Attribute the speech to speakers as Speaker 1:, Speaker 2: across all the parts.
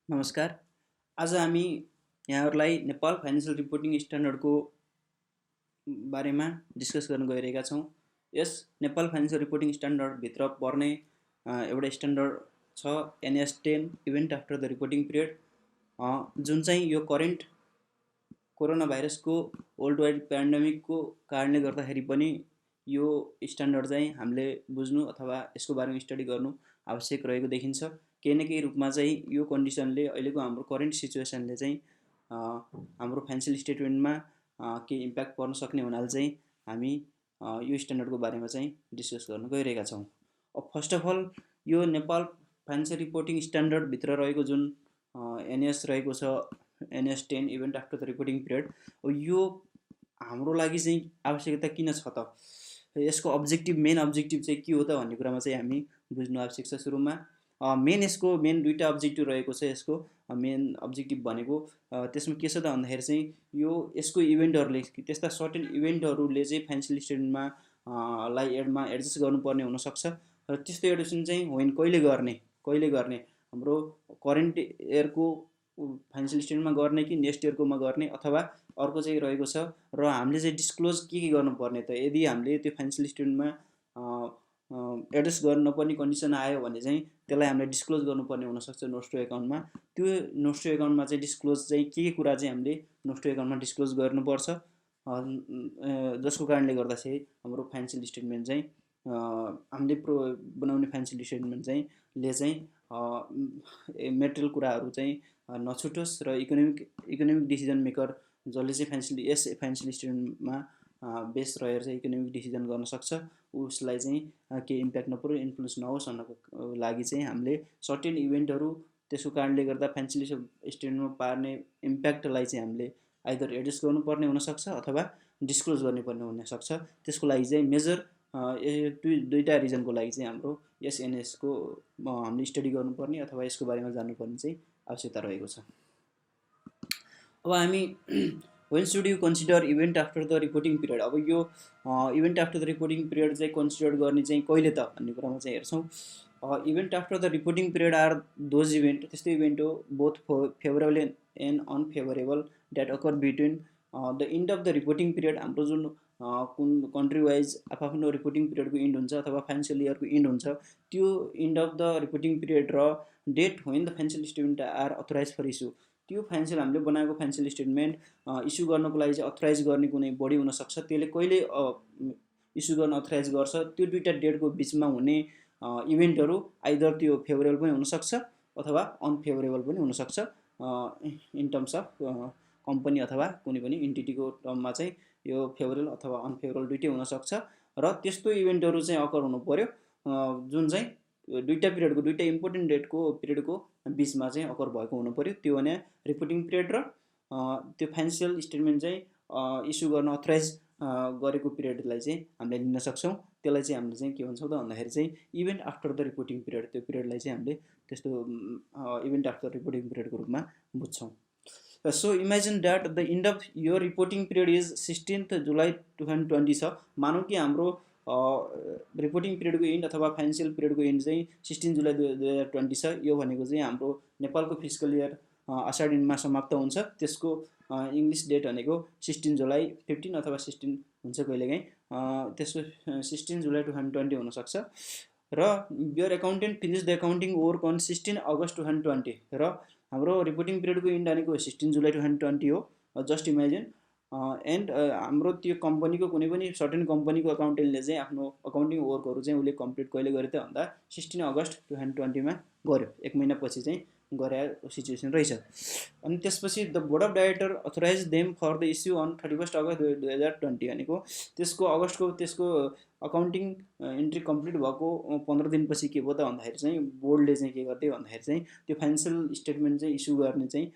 Speaker 1: नमस्कार। आज हामी यहाँहरूलाई नेपाल फाइनेन्सियल रिपोर्टिङ स्ट्यान्डर्डको बारेमा डिस्कस गर्न गइरहेका छौँ। यस नेपाल फाइनेन्सियल रिपोर्टिङ स्ट्यान्डर्डभित्र पर्ने एउटा स्ट्यान्डर्ड छ NS10 event after the reporting period, जुन चाहिँ यो करेन्ट कोरोना भाइरसको वर्ल्ड वाइड पेन्डेमिकको कारणले गर्दाखेरि पनि यो स्ट्यान्डर्ड चाहिँ हामीले बुझ्नु अथवा यसको बारेमा स्टडी गर्नु आवश्यक रहेको देखिन्छ। केही न केही रूपमा चाहिँ यो कन्डिसनले अहिलेको हाम्रो करेन्ट सिचुएसनले चाहिँ हाम्रो फाइनेन्सियल स्टेटमेन्टमा केही इम्प्याक्ट पर्न सक्ने हुनाले चाहिँ हामी यो स्ट्यान्डर्डको बारेमा चाहिँ डिस्कस गर्न गइरहेका छौँ। फर्स्ट अफ अल यो नेपाल फाइनेन्सियल रिपोर्टिङ स्ट्यान्डर्डभित्र रहेको जुन NS रहेको छ NS10 event after the reporting period, यो हाम्रो लागि चाहिँ आवश्यकता किन छ त, यसको मेन अब्जेक्टिभ चाहिँ के हो त भन्ने कुरामा चाहिँ हामी बुझ्नु आवश्यक छ। सुरुमा यसको मेन दुईवटा अब्जेक्टिभ रहेको छ। यसको मेन अब्जेक्टिभ भनेको त्यसमा के छ त भन्दाखेरि चाहिँ यसको इभेन्टहरूले त्यस्ता सर्टेन इभेन्टहरूले चाहिँ फाइनेन्सियल स्टेटमेन्टमा एडजस्ट गर्नुपर्ने हुनसक्छ र त्यस्तो एडजस्टमेन्ट चाहिँ कहिले गर्ने हाम्रो करेन्ट इयरको फाइनेन्सियल स्टेटमेन्टमा गर्ने कि नेक्स्ट इयरकोमा गर्ने, अथवा अर्को चाहिँ रहेको छ र हामीले चाहिँ डिस्क्लोज के गर्नुपर्ने त, यदि हामीले त्यो फाइनेन्सियल स्टेटमेन्टमा एडजस्ट गर्नु नपर्ने कन्डिसन आयो भने चाहिँ त्यसलाई हामीले डिस्क्लोज गर्नुपर्ने हुनसक्छ नोट्स टु एकाउन्टमा। त्यो नोट्स टु एकाउन्टमा चाहिँ डिस्क्लोज चाहिँ के कुरा चाहिँ हामीले नोट्स टु एकाउन्टमा डिस्क्लोज गर्नुपर्छ, जसको कारणले गर्दा चाहिँ हाम्रो फाइनेन्सियल स्टेटमेन्ट चाहिँ हामीले बनाउने फाइनेन्सियल स्टेटमेन्ट चाहिँ मेटेरियल कुराहरू चाहिँ नछुटोस् र इकोनोमिक डिसिजन मेकर जसले चाहिँ फाइनेन्सियल स्टेटमेन्टमा बेस रहेर चाहिँ इकोनोमिक डिसिजन गर्न सक्छ, उसलाई चाहिँ केही इम्प्याक्ट नपरोस्, इन्फ्लुएन्स नहोस् भन्नको लागि चाहिँ हामीले सर्टेन इभेन्टहरू त्यसको कारणले गर्दा फाइनेन्सियल स्टेटमेन्टमा पार्ने इम्प्याक्टलाई चाहिँ हामीले आइदर एडजस्ट गर्नुपर्ने हुनसक्छ अथवा डिस्क्लोज गर्नुपर्ने हुनसक्छ। त्यसको लागि चाहिँ मेजर दुईवटा रिजनको लागि चाहिँ हाम्रो यस NSको हामीले स्टडी गर्नुपर्ने अथवा यसको बारेमा जान्नुपर्ने चाहिँ आवश्यकता रहेको छ। अब हामी when should you consider event after the reporting period, अब यो event after the reporting period चाहिँ कन्सिडर गर्ने चाहिँ कहिले त भन्ने कुरामा चाहिँ हेर्छौँ। Event after the reporting period are those event, त्यस्तो इभेन्ट हो both favourable and unfavourable that occur between the end of the reporting period. हाम्रो जुन कुन कन्ट्री वाइज आफ्नो रिपोर्टिङ पिरियडको इन्ड हुन्छ अथवा फाइनेन्सियल इयरको इन्ड हुन्छ, त्यो end of the reporting period र date when the financial statement are authorise for issue, त्यो फाइनेन्सियल हामीले बनाएको फाइनेन्सियल स्टेटमेन्ट इस्यु गर्नको लागि चाहिँ अथोराइज गर्ने कुनै बडी हुनसक्छ, त्यसले कहिले इस्यु गर्न अथोराइज गर्छ, त्यो दुईवटा डेटको बिचमा हुने इभेन्टहरू आइदर त्यो फेभरेबल पनि हुनसक्छ अथवा अनफेभरेबल पनि हुनसक्छ इन टर्म्स अफ कम्पनी अथवा कुनै पनि इन्टिटीको टर्ममा चाहिँ यो फेभरेबल अथवा अनफेभरेबल दुइटै हुनसक्छ र त्यस्तो इभेन्टहरू चाहिँ अकर हुनु पर्यो जुन चाहिँ दुईवटा इम्पोर्टेन्ट पिरियडको बिचमा चाहिँ अकर भएको हुनु पर्यो। त्यो भने रिपोर्टिङ पिरियड र त्यो फाइनेन्सियल स्टेटमेन्ट चाहिँ इस्यु गर्न अथोराइज गरेको पिरियडलाई चाहिँ हामीले लिन सक्छौँ। त्यसलाई चाहिँ हामीले चाहिँ के भन्छौँ त भन्दाखेरि चाहिँ event after the reporting period, त्यो पिरियडलाई चाहिँ हामीले त्यस्तो इभेन्ट आफ्टर रिपोर्टिङ पिरियडको रूपमा बुझ्छौँ। So imagine that the end of यो रिपोर्टिङ पिरियड इज 16 जुलाई 2020 छ। मानौँ कि हाम्रो रिपोर्टिङ पिरियडको इन्ड अथवा फाइनेन्सियल पिरियडको इन्ड चाहिँ 16 जुलाई 2020 छ। यो भनेको चाहिँ हाम्रो नेपालको फिस्कल इयर आषाढीमा समाप्त हुन्छ, त्यसको इङ्ग्लिस डेट भनेको 16 जुलाई 15 अथवा 16 हुन्छ कहिलेकाहीँ, त्यसको 16 जुलाई 2020 हुनसक्छ र your accountant finish the accounting work on 16 August 2020 र हाम्रो रिपोर्टिङ पिरियडको इन्ड भनेको 16 जुलाई 2020 हो। जस्ट इमेजिन एन्ड हाम्रो त्यो कम्पनीको कुनै पनि सर्टेन कम्पनीको अकाउन्टेन्टले चाहिँ आफ्नो अकाउन्टिङ वर्कहरू चाहिँ उसले कम्प्लिट कहिले गर्यो त भन्दा 16 अगस्त 2020मा गर्यो, 1 महिनापछि चाहिँ गरे सिचुएसन रहेछ। अनि त्यसपछि the board of director authorize them for the issue on 31 August 2020 भनेको त्यसको अकाउन्टिङ इन्ट्री कम्प्लिट भएको 15 दिनपछि के भयो त भन्दाखेरि चाहिँ बोर्डले चाहिँ के गरिदियो भन्दाखेरि चाहिँ त्यो फाइनेन्सियल स्टेटमेन्ट चाहिँ इस्यु गर्ने चाहिँ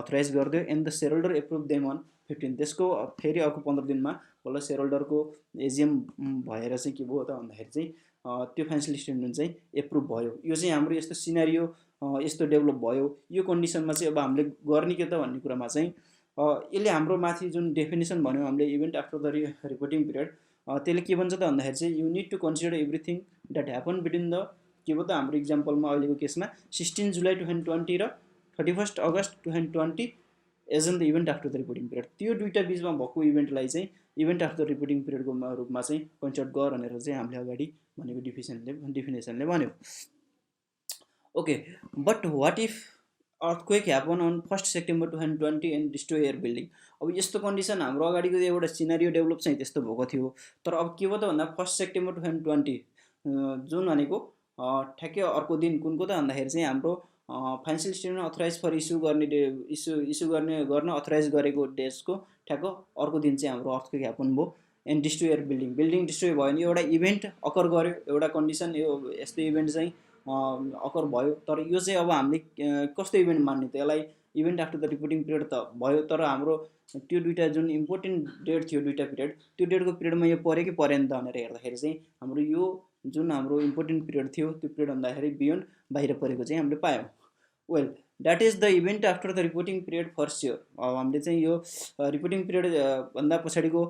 Speaker 1: अथोराइज गरिदियो and the share holder approve them on 15। त्यसको फेरि अर्को 15 दिनमा बल्ल सेयर होल्डरको एजिएम भएर चाहिँ के भयो त भन्दाखेरि चाहिँ त्यो फाइनेन्सियल स्टेटमेन्ट चाहिँ एप्रुभ भयो। यो चाहिँ हाम्रो यस्तो सिनारियो यस्तो डेभलप भयो। यो कन्डिसनमा चाहिँ अब हामीले गर्ने के त भन्ने कुरामा चाहिँ यसले हाम्रो माथि जुन डेफिनेसन भन्यो हामीले event after the reporting period, त्यसले के भन्छ त भन्दाखेरि चाहिँ you need to consider everything that happen between the के भयो त हाम्रो इक्जाम्पलमा अहिलेको केसमा 16 जुलाई 2020 र 31 August 2020 as an the event after the reporting period. त्यो दुईटा बिचमा भएको इभेन्टलाई चाहिँ इभेन्ट आफ्टर द रिपोर्टिङ पिरियडको रूपमा चाहिँ कन्सिडर गर भनेर चाहिँ हामीले अगाडि भनेको डिफिनेसनले भन्यो। Okay, but what if earthquake happen on 1 September 2020 and destroy their building. अब यस्तो कन्डिसन हाम्रो अगाडिको एउटा सिनारियो डेभलप चाहिँ त्यस्तो भएको थियो। तर अब के भयो त भन्दा 1 सेप्टेम्बर 2020 जुन भनेको ठ्याक्कै अर्को दिन कुनको त भन्दाखेरि चाहिँ हाम्रो financial statement authorise for issue गर्ने गर्न अथराइज गरेको डेट्सको ठ्याक्क अर्को दिन चाहिँ हाम्रो अर्थक्वेक ह्यापन भयो and destroy their building destroy भयो भने एउटा इभेन्ट अकर गर्यो, एउटा कन्डिसन यो यस्तो इभेन्ट चाहिँ अकर भयो। तर यो चाहिँ अब हामीले कस्तो इभेन्ट मान्ने त, यसलाई event after the reporting period त भयो, तर हाम्रो त्यो दुईटा जुन इम्पोर्टेन्ट डेट थियो दुईटा पिरियड, त्यो डेटको पिरियडमा यो पऱ्यो कि परेन त भनेर हेर्दाखेरि चाहिँ हाम्रो यो जुन हाम्रो इम्पोर्टेन्ट पिरियड थियो त्यो पिरियड भन्दाखेरि बियोन्ड बाहिर परेको चाहिँ हामीले पायौँ। Well, that is the event after the reporting period for sure. अब हामीले चाहिँ यो रिपोर्टिङ पिरियड भन्दा पछाडिको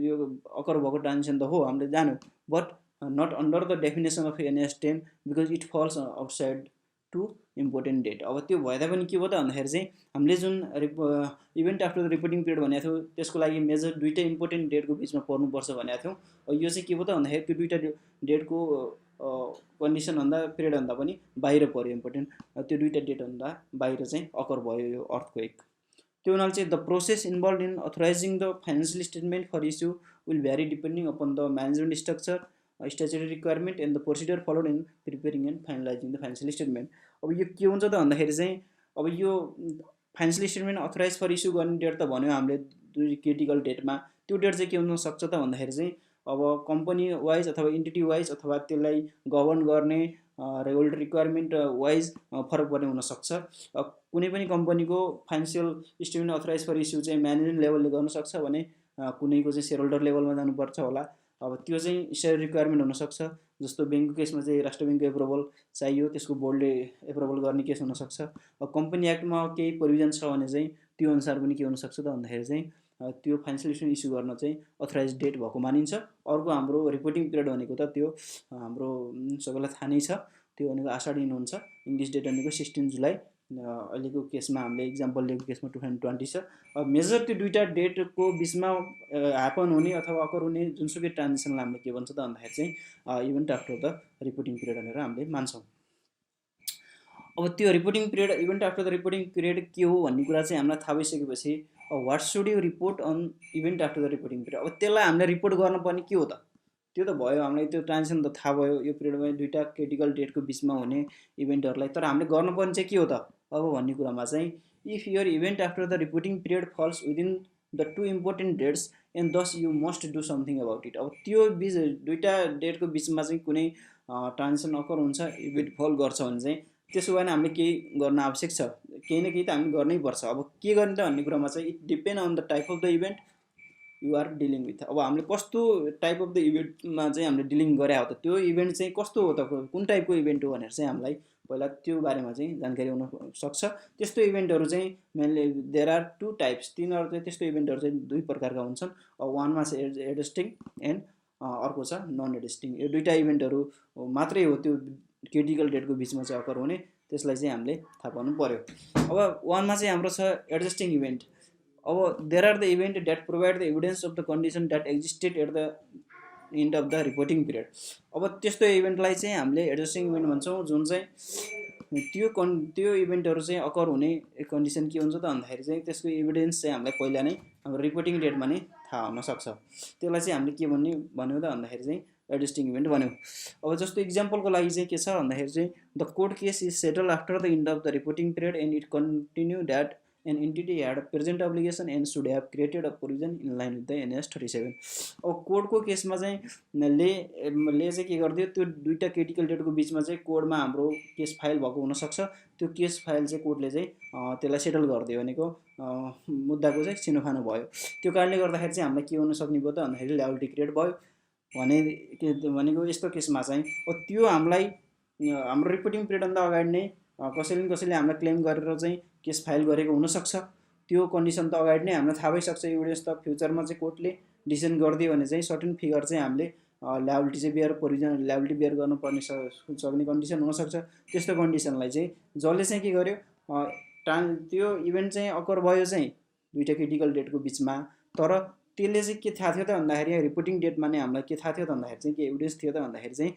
Speaker 1: यो अकर भएको ट्रान्जेक्सन त हो हामीले जान्यौँ, but not under the definition of NS 10 because it falls outside to important date। अब त्यो भए तापनि के भयो त भन्दाखेरि चाहिँ हामीले जुन event after the reporting period भनेको थियौँ त्यसको लागि मेजर दुईटै इम्पोर्टेन्ट डेटको बिचमा पर्नुपर्छ भनेको थियौँ। यो चाहिँ के भयो त भन्दाखेरि त्यो दुईटा डेटको कन्डिसनभन्दा पिरियडभन्दा पनि बाहिर पऱ्यो, इम्पोर्टेन्ट त्यो दुईटा डेटभन्दा बाहिर चाहिँ अकर भयो यो अर्थक्वेक। त्यो हुनाले चाहिँ the process involve in authorising the financial statement for issue will vary depending upon the management structure, statutory requirement and the procedure followed in preparing and finalising the financial statement. अब यो के हुन्छ त भन्दाखेरि चाहिँ अब यो financial statement authorise for issue गर्ने डेट त भन्यो हामीले दुई क्रिटिकल डेटमा, त्यो डेट चाहिँ के हुनसक्छ त भन्दाखेरि चाहिँ अब कम्पनी वाइज अथवा इन्टिटी वाइज अथवा त्यसलाई गभर्न गर्ने रेगुलेटरी रिक्वायरमेन्ट वाइज फरक पर्ने हुनसक्छ। कुनै पनि कम्पनीको financial statement authorise for issue चाहिँ म्यानेजमेन्ट लेभलले गर्न सक्छ भने कुनैको चाहिँ सेयर होल्डर लेभलमा जानुपर्छ होला। अब त्यो चाहिँ सेयर रिक्वायरमेन्ट हुनसक्छ, जस्तो ब्याङ्कको केसमा चाहिँ राष्ट्र ब्याङ्कको एप्रुभल चाहियो, त्यसको बोर्डले एप्रुभल गर्ने केस हुनसक्छ। अब कम्पनी एक्टमा केही प्रोभिजन छ भने चाहिँ त्यो अनुसार पनि के हुनसक्छ त भन्दाखेरि चाहिँ त्यो फाइनेन्सियल स्टेटमेन्ट इस्यु गर्न चाहिँ अथराइज डेट भएको मानिन्छ। अर्को हाम्रो रिपोर्टिङ पिरियड भनेको त त्यो हाम्रो सबैलाई थाहा नै छ, त्यो भनेको आषाढ हुन्छ, इङ्ग्लिस डेट भनेको 16 जुलाई। अहिलेको केसमा हामीले इक्जाम्पल लिएको केसमा 2020 छ। अब मेजर त्यो दुईटा डेटको बिचमा ह्यापन हुने अथवा अकर हुने जुनसुकै ट्रान्जेक्सनलाई हामीले के भन्छ त भन्दाखेरि चाहिँ event after the reporting period भनेर हामीले मान्छौँ। अब त्यो reporting period event after the reporting period के हो भन्ने कुरा चाहिँ हामीलाई थाहा भइसकेपछि what should you report on event after the reporting period. अब त्यसलाई हामीले रिपोर्ट गर्नुपर्ने के हो त, त्यो त भयो, हामीलाई त्यो ट्रान्जेक्सन त थाहा भयो यो पिरियडमा दुईटा क्रिटिकल डेटको बिचमा हुने इभेन्टहरूलाई। तर हामीले गर्नुपर्ने चाहिँ के हो त अब भन्ने कुरामा चाहिँ if your event after the reporting period falls within the two important dates and thus you must do something about it. अब त्यो बिच दुईटा डेटको बिचमा चाहिँ कुनै ट्रान्जेक्सन अकर हुन्छ, इभेन्ट फल गर्छ भने चाहिँ त्यसो भएन हामीले केही गर्न आवश्यक छ, केही न केही त हामीले गर्नै पर्छ। अब के गर्ने त भन्ने कुरामा चाहिँ it depend on the type of the event you are dealing with. अब हामीले कस्तो टाइप अफ द इभेन्टमा चाहिँ हामीले डिलिङ गरे हो त, त्यो इभेन्ट चाहिँ कस्तो हो त, कुन टाइपको इभेन्ट हो भनेर चाहिँ हामीलाई पहिला त्यो बारेमा चाहिँ जानकारी हुनसक्छ। त्यस्तो इभेन्टहरू चाहिँ mainly there are two types, तिनीहरू चाहिँ त्यस्तो इभेन्टहरू चाहिँ दुई प्रकारका हुन्छन्। वानमा चाहिँ एडजस्टिङ एन्ड अर्को छ नन एडजस्टिङ। यो दुईटा इभेन्टहरू मात्रै हो त्यो क्रिटिकल डेटको बिचमा चाहिँ अकर हुने, त्यसलाई चाहिँ हामीले थाहा पाउनु पर्यो। अब वानमा चाहिँ हाम्रो छ एडजस्टिङ इभेन्ट। अब there are the event that provide the evidence of the condition that existed at the end of the reporting period. अब त्यस्तो इभेन्टलाई चाहिँ हामीले एडजस्टिङ इभेन्ट भन्छौँ, जुन चाहिँ त्यो इभेन्टहरू चाहिँ अकर हुने कन्डिसन के हुन्छ त भन्दाखेरि चाहिँ त्यसको एभिडेन्स चाहिँ हामीलाई पहिला नै हाम्रो रिपोर्टिङ डेटमा नै थाहा हुनसक्छ। त्यसलाई चाहिँ हामीले के भन्यो त भन्दाखेरि चाहिँ एडजस्टिङ इभेन्ट भन्यो। अब जस्तो इक्जाम्पलको लागि चाहिँ के छ भन्दाखेरि चाहिँ the court case is settle after the end of the reporting period and it continue that an entity had present obligation and should have created a provision in line with the NS 37। अब कोर्टको केसमा चाहिँ ले चाहिँ के गरिदियो, त्यो दुईटा critical डेटको बिचमा चाहिँ कोर्टमा हाम्रो केस फाइल भएको हुनसक्छ, त्यो केस फाइल चाहिँ कोर्टले चाहिँ त्यसलाई सेटल गरिदियो भनेको मुद्दाको चाहिँ सिनोफानो भयो। त्यो कारणले गर्दाखेरि चाहिँ हामीलाई के हुन सक्ने भयो त भन्दाखेरि ल्याबिलिटी क्रिएट भयो भनेको यस्तो केसमा चाहिँ त्यो हामीलाई हाम्रो रिपोर्टिङ पिरियडभन्दा अगाडि नै कसैले हामीलाई क्लेम गरेर चाहिँ केस फाइल गरेको हुनसक्छ। त्यो कन्डिसन त अगाडि नै हामीलाई थाहा भइसक्छ, एभिडेन्स त फ्युचरमा चाहिँ कोर्टले डिसिजन गरिदियो भने चाहिँ सर्टेन फिगर चाहिँ हामीले ल्याबिलिटी चाहिँ ल्याबिलिटी बियर गर्नुपर्ने सक्ने कन्डिसन हुनसक्छ। त्यस्तो कन्डिसनलाई चाहिँ जसले चाहिँ के गर्यो त्यो इभेन्ट चाहिँ अकर भयो चाहिँ दुईटा क्रिटिकल डेटको बिचमा, तर त्यसले चाहिँ के थाहा थियो त भन्दाखेरि रिपोर्टिङ डेटमा नै हामीलाई के थाहा थियो त भन्दाखेरि चाहिँ के एभिडेन्स थियो त भन्दाखेरि चाहिँ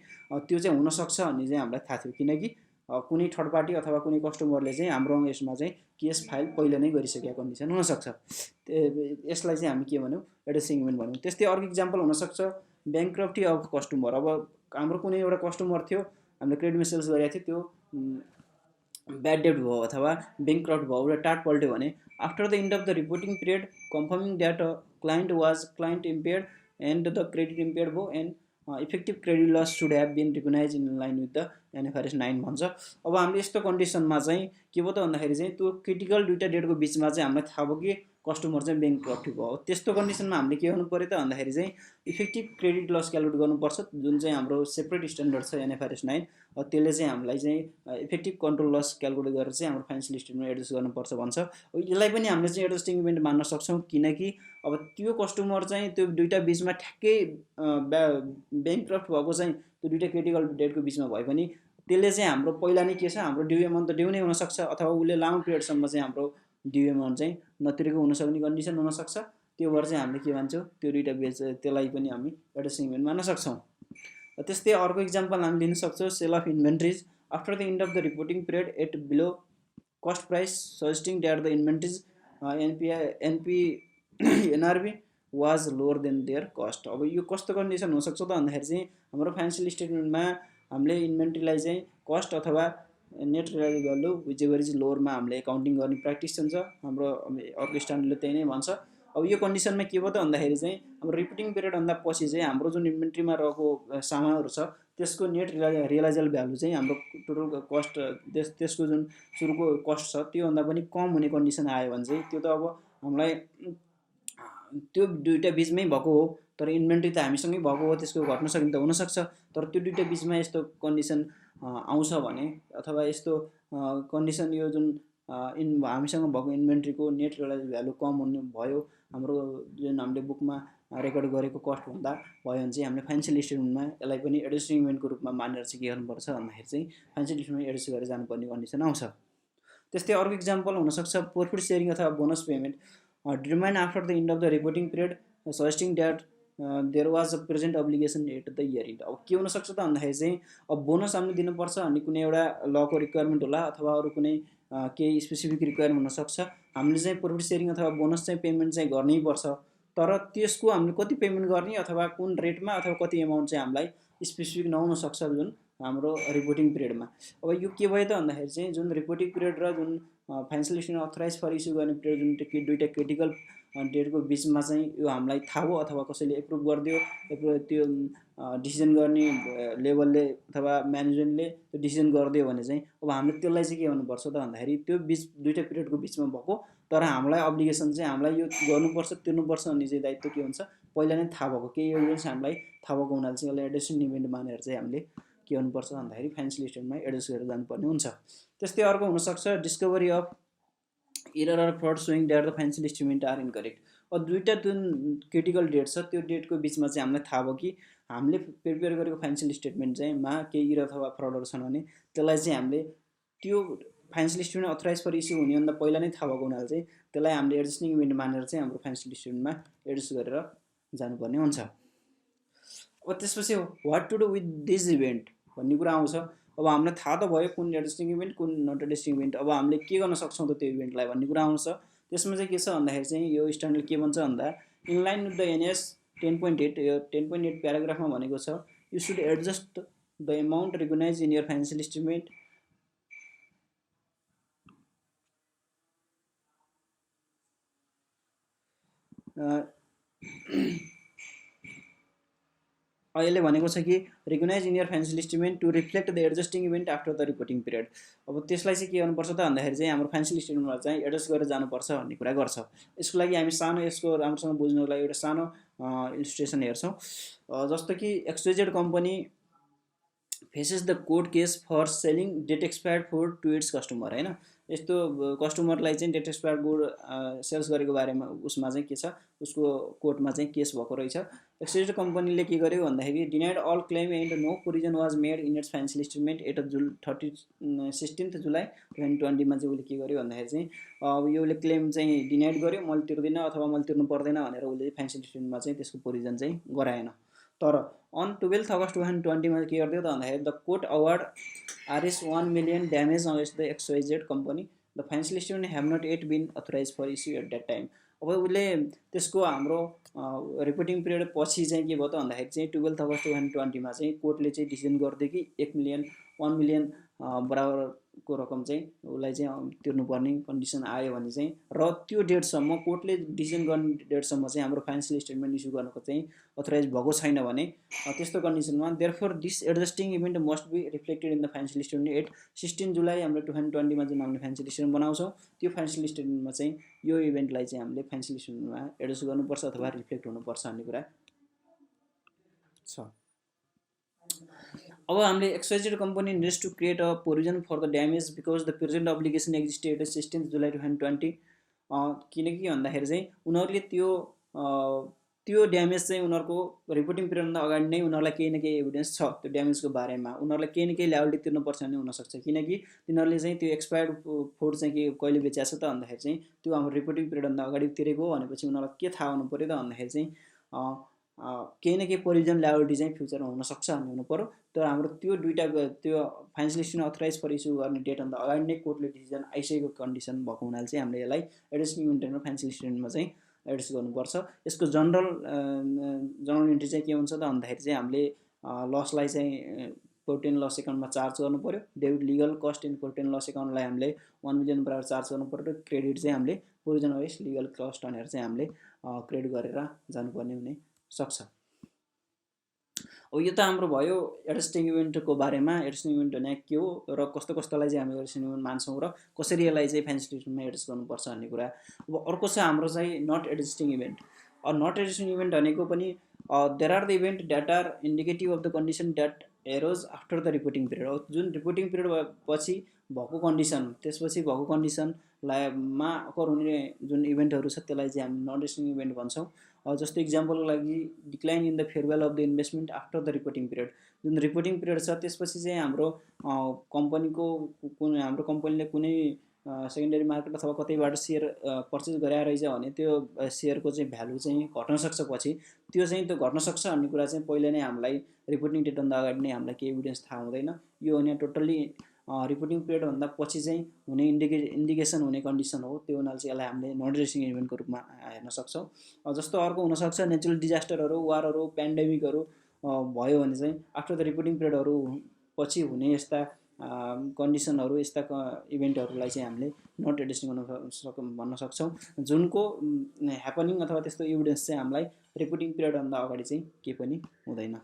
Speaker 1: त्यो चाहिँ हुनसक्छ भन्ने चाहिँ हामीलाई थाहा थियो, किनकि कुनै थर्ड पार्टी अथवा कुनै कस्टमरले चाहिँ हाम्रो यसमा चाहिँ केस फाइल पहिला नै गरिसकेको कन्डिसन हुनसक्छ। यसलाई चाहिँ हामी के भन्यौँ, एड्रेसिङ इभेन्ट भन्यौँ। त्यस्तै अर्को इक्जाम्पल हुनसक्छ ब्याङ्क्रप्टी अफ कस्टमर। अब हाम्रो कुनै एउटा कस्टमर थियो, हामीले क्रेडिटमा सेल्स गरेको थियो, त्यो ब्याड डेट भयो अथवा ब्याङ्क्रप्ट भयो, एउटा टाट पल्ट्यो भने after the end of the reporting period confirming that client impaired and the credit impaired भयो and effective credit loss should have been recognise in line with the IFRS 9 भन्छ। अब हामीले यस्तो कन्डिसनमा चाहिँ के भयो त भन्दाखेरि चाहिँ त्यो क्रिटिकल दुईवटा डेटको बिचमा चाहिँ हामीलाई थाहा भयो कि कस्टमर चाहिँ ब्याङ्क्रप्ट भयो। त्यस्तो कन्डिसनमा हामीले के गर्नु पऱ्यो त भन्दाखेरि चाहिँ इफेक्टिभ क्रेडिट लस क्यालकुलेट गर्नुपर्छ, जुन चाहिँ हाम्रो सेपरेट स्ट्यान्डर्ड छ IFRS 9। त्यसले चाहिँ हामीलाई चाहिँ इफेक्टिभ कन्ट्रोल लस क्यालकुलेट गरेर चाहिँ हाम्रो फाइनेन्सियल स्टेटमेन्टमा एडजस्ट गर्नुपर्छ भन्छ। यसलाई पनि हामीले चाहिँ एडजस्टिङ इभेन्ट मान्न सक्छौँ, किनकि अब त्यो कस्टमर चाहिँ त्यो दुईवटा बिचमा ठ्याक्कै ब्याङ्क्रप्ट भएको चाहिँ त्यो दुईवटा क्रिटिकल डेटको बिचमा भयो भने त्यसले चाहिँ हाम्रो पहिला नै के छ, हाम्रो ड्यु एमाउन्ट त ड्यु नै हुनसक्छ, अथवा उसले लामो पिरियडसम्म चाहिँ हाम्रो ड्यु एमाउन्ट चाहिँ नतिरेको हुनसक्ने कन्डिसन हुनसक्छ। त्यो भएर चाहिँ हामीले के भन्छौँ, त्यो दुईवटा बेच त्यसलाई पनि हामी एडजस्टिङ इभेन्ट मान्न सक्छौँ। त्यस्तै अर्को इक्जाम्पल हामी लिन सक्छौँ sale of inventories after the end of the reporting period at below cost price suggesting that the inventories NRV was lower than their cost. अब यो कस्तो कन्डिसन हुनसक्छ त भन्दाखेरि चाहिँ हाम्रो फाइनेन्सियल स्टेटमेन्टमा हामीले इन्भेन्ट्रीलाई चाहिँ कस्ट अथवा net realise value whichever is लोवरमा हामीले एकाउन्टिङ गर्ने प्र्याक्टिस हुन्छ, हाम्रो अर्को स्ट्यान्डर्डले त्यही नै भन्छ। अब यो कन्डिसनमा के भयो त भन्दाखेरि चाहिँ हाम्रो रिपोर्टिङ पिरियडभन्दा पछि चाहिँ हाम्रो जुन इन्भेन्ट्रीमा रहेको सामानहरू छ त्यसको नेट रियलाइजल भ्यालु चाहिँ हाम्रो टोटल कस्ट त्यसको जुन सुरुको कस्ट छ त्योभन्दा पनि कम हुने कन्डिसन आयो भने चाहिँ त्यो त अब हामीलाई त्यो दुईवटा बिचमै भएको हो, तर इन्भेन्ट्री त हामीसँगै भएको हो, त्यसको घट्न सक्ने त हुनसक्छ। तर त्यो दुईवटा बिचमा यस्तो कन्डिसन आउँछ भने अथवा यस्तो कन्डिसन यो जुन हामीसँग भएको इन्भेन्ट्रीको नेट रियलाइज भ्यालु कम हुने भयो, हाम्रो जुन हामीले बुकमा रेकर्ड गरेको कस्टभन्दा भयो भने चाहिँ हामीले फाइनेन्सियल स्टेटमेन्टमा यसलाई पनि एडजस्टिङ इभेन्टको रूपमा मानेर चाहिँ के गर्नुपर्छ भन्दाखेरि चाहिँ फाइनेन्सियल स्टेटमेन्टमा एडजस्ट गरेर जानुपर्ने कन्डिसन आउँछ। त्यस्तै अर्को इक्जाम्पल हुनसक्छ प्रफिट सेयरिङ अथवा bonus payment determine after the end of the reporting period suggesting that there was a present obligation at the year end. अब के हुनसक्छ त भन्दाखेरि चाहिँ अब बोनस हामीले दिनुपर्छ भन्ने कुनै एउटा लको रिक्वायरमेन्ट होला अथवा अरू कुनै केही स्पेसिफिक रिक्वायरमेन्ट हुनसक्छ। हामीले चाहिँ प्रफिट सेयरिङ अथवा बोनस चाहिँ पेमेन्ट चाहिँ गर्नै पर्छ, तर त्यसको हामीले कति पेमेन्ट गर्ने अथवा कुन रेटमा अथवा कति एमाउन्ट चाहिँ हामीलाई स्पेसिफिक नहुन सक्छ जुन हाम्रो रिपोर्टिङ पिरियडमा। अब यो के भयो त भन्दाखेरि चाहिँ जुन रिपोर्टिङ पिरियड र जुन financial statement authorise for issue गर्ने पिरियड जुन दुईवटा क्रिटिकल डेटको बिचमा चाहिँ यो हामीलाई थाहा हो अथवा कसैले एप्रुभ गरिदियो, त्यो डिसिजन गर्ने लेभलले अथवा म्यानेजमेन्टले त्यो डिसिजन गरिदियो भने चाहिँ अब हामीले त्यसलाई चाहिँ के गर्नुपर्छ त भन्दाखेरि त्यो बिच दुईवटा पिरियडको बिचमा भएको तर हामीलाई अब्लिगेसन चाहिँ हामीलाई यो गर्नुपर्छ तिर्नुपर्छ भन्ने चाहिँ दायित्व के हुन्छ पहिला नै थाहा भएको, केही एभिडेन्स हामीलाई थाहा भएको हुनाले चाहिँ यसलाई एडजस्टिङ इभेन्ट मानेर चाहिँ हामीले के गर्नुपर्छ भन्दाखेरि फाइनेन्सियल स्टेटमेन्टमा एडजस्ट गरेर जानुपर्ने हुन्छ। त्यस्तै अर्को हुनसक्छ discovery of error or fraud showing that the financial statement are incorrect. अब दुईवटा जुन क्रिटिकल डेट छ त्यो डेटको बिचमा चाहिँ हामीलाई थाहा भयो कि हामीले प्रिपेयर गरेको फाइनेन्सियल स्टेटमेन्ट चाहिँ मा केही इरर अथवा फ्रडहरू छन् भने त्यसलाई चाहिँ हामीले त्यो financial statement authorise for issue हुनेभन्दा पहिला नै थाहा भएको हुनाले चाहिँ त्यसलाई हामीले एडजस्टिङ इभेन्ट मानेर चाहिँ हाम्रो फाइनेन्सियल स्टेटमेन्टमा एडजस्ट गरेर जानुपर्ने हुन्छ। अब त्यसपछि what to do with this event भन्ने कुरा आउँछ। अब हामीलाई थाहा त भयो कुन एडजस्टिङ इभेन्ट कुन नट एडजस्टिङ इभेन्ट, अब हामीले के गर्न सक्छौँ त त्यो इभेन्टलाई भन्ने कुरा आउँछ। त्यसमा चाहिँ के छ भन्दाखेरि चाहिँ यो स्ट्यान्डर्ड के भन्छ भन्दा in line with the NS 10.8 यो 10.8 प्याराग्राफमा भनेको छ you should adjust the amount recognise in your financial statement अहिले भनेको छ कि recognise in your financial statement to reflect the adjusting event after the reporting period. अब त्यसलाई चाहिँ के गर्नुपर्छ त भन्दाखेरि चाहिँ हाम्रो फाइनेन्सियल स्टेटमेन्टमा चाहिँ एडजस्ट गरेर जानुपर्छ भन्ने कुरा गर्छ। यसको लागि हामी सानो यसको राम्रोसँग बुझ्नको लागि एउटा सानो इलिस्ट्रेसन हेर्छौँ। जस्तो कि XYZ company faces the court case for selling date expired food to its customer होइन। यस्तो कस्टमरलाई चाहिँ डेट एक्सपायर्ड गुड सेल्स गरेको बारेमा उसमा चाहिँ के छ, उसको कोर्टमा चाहिँ केस भएको रहेछ। एक्सचेन्ज कम्पनीले के गर्यो भन्दाखेरि denied all claim and no provision was made in its financial statement at 16 July 2020मा चाहिँ उसले के गर्यो भन्दाखेरि चाहिँ अब योले क्लेम चाहिँ डिनाइड गर्यो, मैले तिर्दिनँ अथवा मैले तिर्नु पर्दैन भनेर उसले फाइनेन्सियल स्टेटमेन्टमा चाहिँ त्यसको प्रोभिजन चाहिँ गराएन। तर अन 12 अगस्त 2020मा के गरिदियो त भन्दाखेरि the court award RS 1 million damage against the XYZ company the financial statement have not yet been authorize for issue at that time. अब उसले त्यसको हाम्रो रिपोर्टिङ पिरियड पछि चाहिँ के भयो त भन्दाखेरि चाहिँ 12 अगस्त 2020मा चाहिँ कोर्टले चाहिँ डिसिजन गरिदियो कि 1 मिलियन बराबरको रकम चाहिँ उसलाई चाहिँ तिर्नुपर्ने कन्डिसन आयो भने चाहिँ, र त्यो डेटसम्म कोर्टले डिसिजन गर्ने डेटसम्म चाहिँ हाम्रो फाइनेन्सियल स्टेटमेन्ट इस्यु गर्नको चाहिँ अथोराइज भएको छैन भने त्यस्तो कन्डिसनमा therefore this adjusting event must be reflected in the financial statement at 16 July हाम्रो 2020मा जुन हामीले फाइनेन्सियल स्टेटमेन्ट बनाउँछौँ त्यो फाइनेन्सियल स्टेटमेन्टमा चाहिँ यो इभेन्टलाई चाहिँ हामीले फाइनेन्सियल स्टेटमेन्टमा एडजस्ट गर्नुपर्छ अथवा रिफ्लेक्ट हुनुपर्छ भन्ने कुरा छ। अब हामीले XYZ company needs to create a provision for the damage because the present obligation existed 16 July 2020। किनकि भन्दाखेरि चाहिँ उनीहरूले त्यो ड्यामेज चाहिँ उनीहरूको रिपोर्टिङ पिरियडभन्दा अगाडि नै उनीहरूलाई केही न केही एभिडेन्स छ त्यो ड्यामेजको बारेमा, उनीहरूलाई केही न केही ल्याबिलिटी तिर्नुपर्छ भन्ने हुनसक्छ। किनकि तिनीहरूले चाहिँ त्यो एक्सपायर्ड फुड चाहिँ के कहिले बेचेको छ त भन्दाखेरि चाहिँ त्यो हाम्रो रिपोर्टिङ पिरियडभन्दा अगाडि तिरेको भनेपछि उनीहरूलाई के थाहा हुनु पऱ्यो त भन्दाखेरि चाहिँ केही न केही प्रोभिजन ल्याबिलिटी चाहिँ फ्युचरमा हुनसक्छ भन्ने हुनु पऱ्यो। तर हाम्रो त्यो दुईवटा त्यो financial statement authorize for issue गर्ने डेटभन्दा अगाडि नै कोर्टले डिसिजन आइसकेको कन्डिसन भएको हुनाले चाहिँ हामीले यसलाई एडजस्टिङ इभेन्ट र फाइनेन्सियल स्टेटमेन्टमा चाहिँ एडजस्ट गर्नुपर्छ। यसको जनरल इन्ट्री चाहिँ के हुन्छ त भन्दाखेरि चाहिँ हामीले लसलाई चाहिँ प्रफिट एन्ड लस एकाउन्टमा चार्ज गर्नु पऱ्यो, debit legal cost in profit and loss एकाउन्टलाई हामीले 1 मिलियन बराबर चार्ज गर्नु पऱ्यो, क्रेडिट चाहिँ हामीले प्रोभिजन वाइज लिगल कस्ट भनेर चाहिँ हामीले क्रेडिट गरेर जानुपर्ने हुने सक्छ। अब यो त हाम्रो भयो एडजस्टिङ इभेन्टको बारेमा। एडजस्टिङ इभेन्ट भने के हो र कस्तो कस्तोलाई चाहिँ हामी एडजस्टिङ इभेन्ट मान्छौँ र कसरी यसलाई चाहिँ फाइनेन्सियल स्टेटमेन्टमा एडजस्ट गर्नुपर्छ भन्ने कुरा। अब अर्को छ हाम्रो चाहिँ not adjusting event. Not adjusting event भनेको पनि there are the event that are indicative of the condition that arose after the reporting period. जुन रिपोर्टिङ पिरियड पछि भएको कन्डिसन, त्यसपछि भएको कन्डिसनलाईमा अकर हुने जुन इभेन्टहरू छ त्यसलाई चाहिँ हामी नट एडजस्टिङ इभेन्ट भन्छौँ। जस्तो इक्जाम्पलको लागि decline in the fair value of the investment after the reporting period. जुन रिपोर्टिङ पिरियड छ त्यसपछि चाहिँ हाम्रो हाम्रो कम्पनीले कुनै सेकेन्डरी मार्केट अथवा कतैबाट सेयर पर्चेस गरेर रहेछ भने त्यो सेयरको चाहिँ भ्यालु चाहिँ घट्न सक्छ पछि, त्यो चाहिँ त्यो घट्न सक्छ भन्ने कुरा चाहिँ पहिले नै हामीलाई रिपोर्टिङ डेटभन्दा अगाडि नै हामीलाई केही एभिडेन्स थाहा हुँदैन। यो भने टोटल्ली रिपोर्टिङ पिरियडभन्दा पछि चाहिँ हुने इन्डिकेसन हुने कन्डिसन हो। त्यो हुनाले चाहिँ यसलाई हामीले नन एडजस्टिङ इभेन्टको रूपमा हेर्न सक्छौँ। जस्तो अर्को हुनसक्छ नेचुरल डिजास्टरहरू, वारहरू, पेन्डेमिकहरू भयो भने चाहिँ आफ्टर द रिपोर्टिङ पिरियडहरू पछि हुने यस्ता कन्डिसनहरू, यस्ता इभेन्टहरूलाई चाहिँ हामीले नट एडजस्टिङ भन्न सक्छौँ, जुनको ह्यापनिङ अथवा त्यस्तो एभिडेन्स चाहिँ हामीलाई रिपोर्टिङ पिरियडभन्दा अगाडि चाहिँ केही पनि हुँदैन।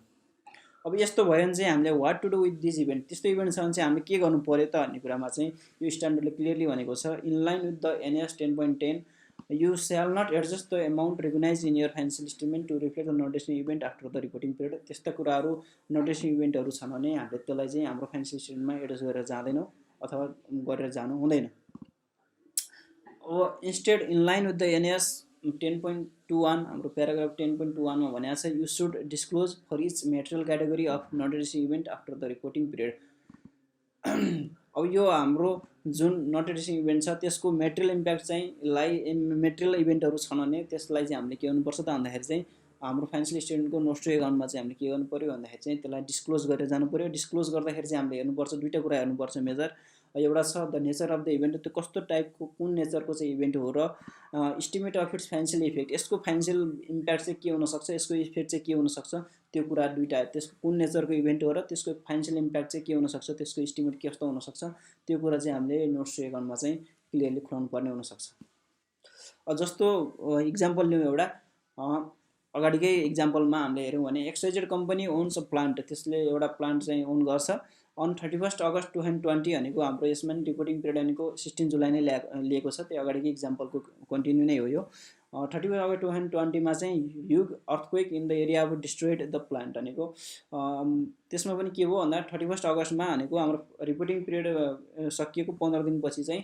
Speaker 1: अब यस्तो भयो भने चाहिँ हामीले what to do with this event. त्यस्तो इभेन्ट छ भने चाहिँ हामीले के गर्नु पर्यो त भन्ने कुरामा चाहिँ यो स्ट्यान्डर्डले क्लियरली भनेको छ। In line with the NAS 10.10 you shall not adjust the amount recognise in your financial statement to reflect the not adjusting event after the reporting period. त्यस्ता कुराहरू नट एडजस्टिङ इभेन्टहरू छन् भने हामीले त्यसलाई चाहिँ हाम्रो फाइनेन्सियल स्टेटमेन्टमा एडजस्ट गरेर जाँदैनौँ अथवा गरेर जानु हुँदैन। अब instead in line with the NAS 10.21 हाम्रो प्याराग्राफ 10.21 मा भनेको छ you should disclose for each material category of not adjusting event after the reporting period. अब यो हाम्रो जुन नट एडजस्टिङ इभेन्ट छ त्यसको मेटेरियल इम्प्याक्ट चाहिँ मेटेरियल इभेन्टहरू छन् भने त्यसलाई चाहिँ हामीले के गर्नुपर्छ त भन्दाखेरि चाहिँ हाम्रो फाइनेन्सियल स्टेटमेन्टको नोट्स टु एकाउन्टमा चाहिँ हामीले के गर्नु पऱ्यो भन्दाखेरि चाहिँ त्यसलाई डिस्क्लोज गरेर जानु पऱ्यो। डिस्क्लोज गर्दाखेरि चाहिँ हामीले हेर्नुपर्छ दुईवटा कुरा हेर्नुपर्छ मेजर। एउटा छ the nature of the event, त्यो कस्तो टाइपको कुन नेचरको चाहिँ इभेन्ट हो, र estimate of its financial effect, यसको फाइनेन्सियल इम्प्याक्ट चाहिँ के हुनसक्छ, यसको इफेक्ट चाहिँ के हुनसक्छ, त्यो कुरा दुईवटा, त्यसको कुन नेचरको इभेन्ट हो र त्यसको फाइनेन्सियल इम्प्याक्ट चाहिँ के हुनसक्छ, त्यसको इस्टिमेट कस्तो हुनसक्छ, त्यो कुरा चाहिँ हामीले नोट्स टु एकाउन्टमा चाहिँ क्लियरली खुलाउनु पर्ने हुनसक्छ। जस्तो इक्जाम्पल लिउँ एउटा, अगाडिकै इक्जाम्पलमा हामीले हेऱ्यौँ भने XYZ company owns a plant, त्यसले एउटा प्लान्ट चाहिँ ओन गर्छ अन 31 अगस्त 2020 भनेको हाम्रो यसमा नि रिपोर्टिङ पिरियड भनेको 16 जुलाई नै लिएको छ। त्यो अगाडिको इक्जाम्पलको कन्टिन्यू नै हो यो। 31 अगस्त 2020 मा चाहिँ huge earthquake in the area of destroyed the plant भनेको त्यसमा पनि के हो भन्दा 31 अगस्तमा भनेको हाम्रो रिपोर्टिङ पिरियड सकिएको 15 दिनपछि चाहिँ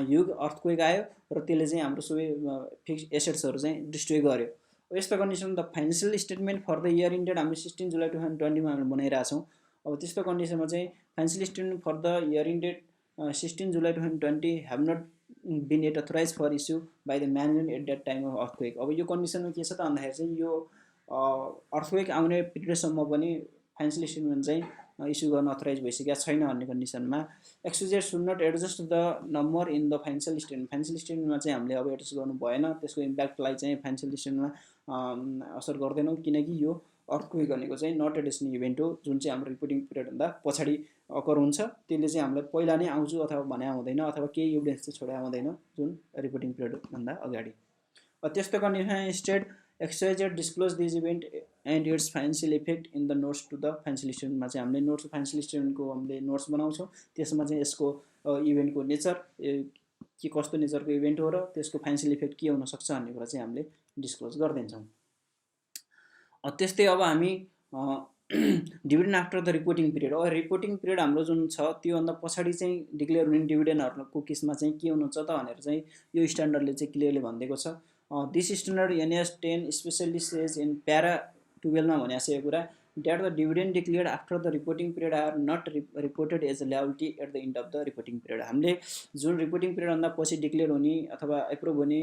Speaker 1: ह्युज अर्थक्वेक आयो र त्यसले चाहिँ हाम्रो सबै फिक्स एसेट्सहरू चाहिँ डिस्ट्रोय गर्यो। यस्तो condition the financial statement for the year ended हामीले 16 जुलाई 2020 मा हामीले बनाइरहेछौँ। अब त्यस्तो कन्डिसनमा चाहिँ financial statement for the year ended 16 July 2020 have not been at authorise for issue by the management at that time of earthquake. अब यो कन्डिसनमा के छ त भन्दाखेरि चाहिँ यो अर्थक्वेक आउने पिरियडसम्म पनि फाइनेन्सियल स्टेटमेन्ट चाहिँ इस्यु गर्न अथोराइज भइसकेको छैन भन्ने कन्डिसनमा XYZ should not adjust the number in the financial statement. Financial स्टेटमेन्टमा चाहिँ हामीले अब एडजस्ट गर्नु भएन, त्यसको इम्प्याक्टलाई चाहिँ फाइनेन्सियल स्टेटमेन्टमा असर गर्दैनौँ, किनकि यो अर्थक्वेक भनेको चाहिँ नट ए डेस्टिनी इभेन्ट हो जुन चाहिँ हाम्रो रिपोर्टिङ पिरियडभन्दा पछाडि अकर हुन्छ। त्यसले चाहिँ हामीलाई पहिला नै आउँछु अथवा भने आउँदैन अथवा केही एभिडेन्स चाहिँ छोडे आउँदैन जुन रिपोर्टिङ पिरियडभन्दा अगाडि। त्यस्तो condition state XYZ disclose this event and its financial effect in the notes to the financial स्टेटमेन्टमा चाहिँ हामीले नोट्स फाइनेन्सियल स्टेटमेन्टको हामीले नोट्स बनाउँछौँ। त्यसमा चाहिँ यसको इभेन्टको नेचर के कस्तो नेचरको इभेन्ट हो र त्यसको फाइनेन्सियल इफेक्ट के हुनसक्छ भन्ने कुरा चाहिँ हामीले डिस्क्लोज गरिदिन्छौँ। त्यस्तै अब हामी dividend after the reporting period. अब रिपोर्टिङ पिरियड हाम्रो जुन छ त्योभन्दा पछाडि चाहिँ डिक्लेयर हुने डिभिडेन्डहरूको केसमा चाहिँ के हुनुहुन्छ त भनेर चाहिँ यो स्ट्यान्डर्डले चाहिँ क्लियरली भनिदिएको छ। This standard NAS 10 specially says in para 12 मा भनेको छ यो कुरा that the dividend declared after the reporting period are not reported as a liability at the end of the reporting period. हामीले जुन रिपोर्टिङ पिरियडभन्दा पछि डिक्लेयर हुने अथवा एप्रुभ हुने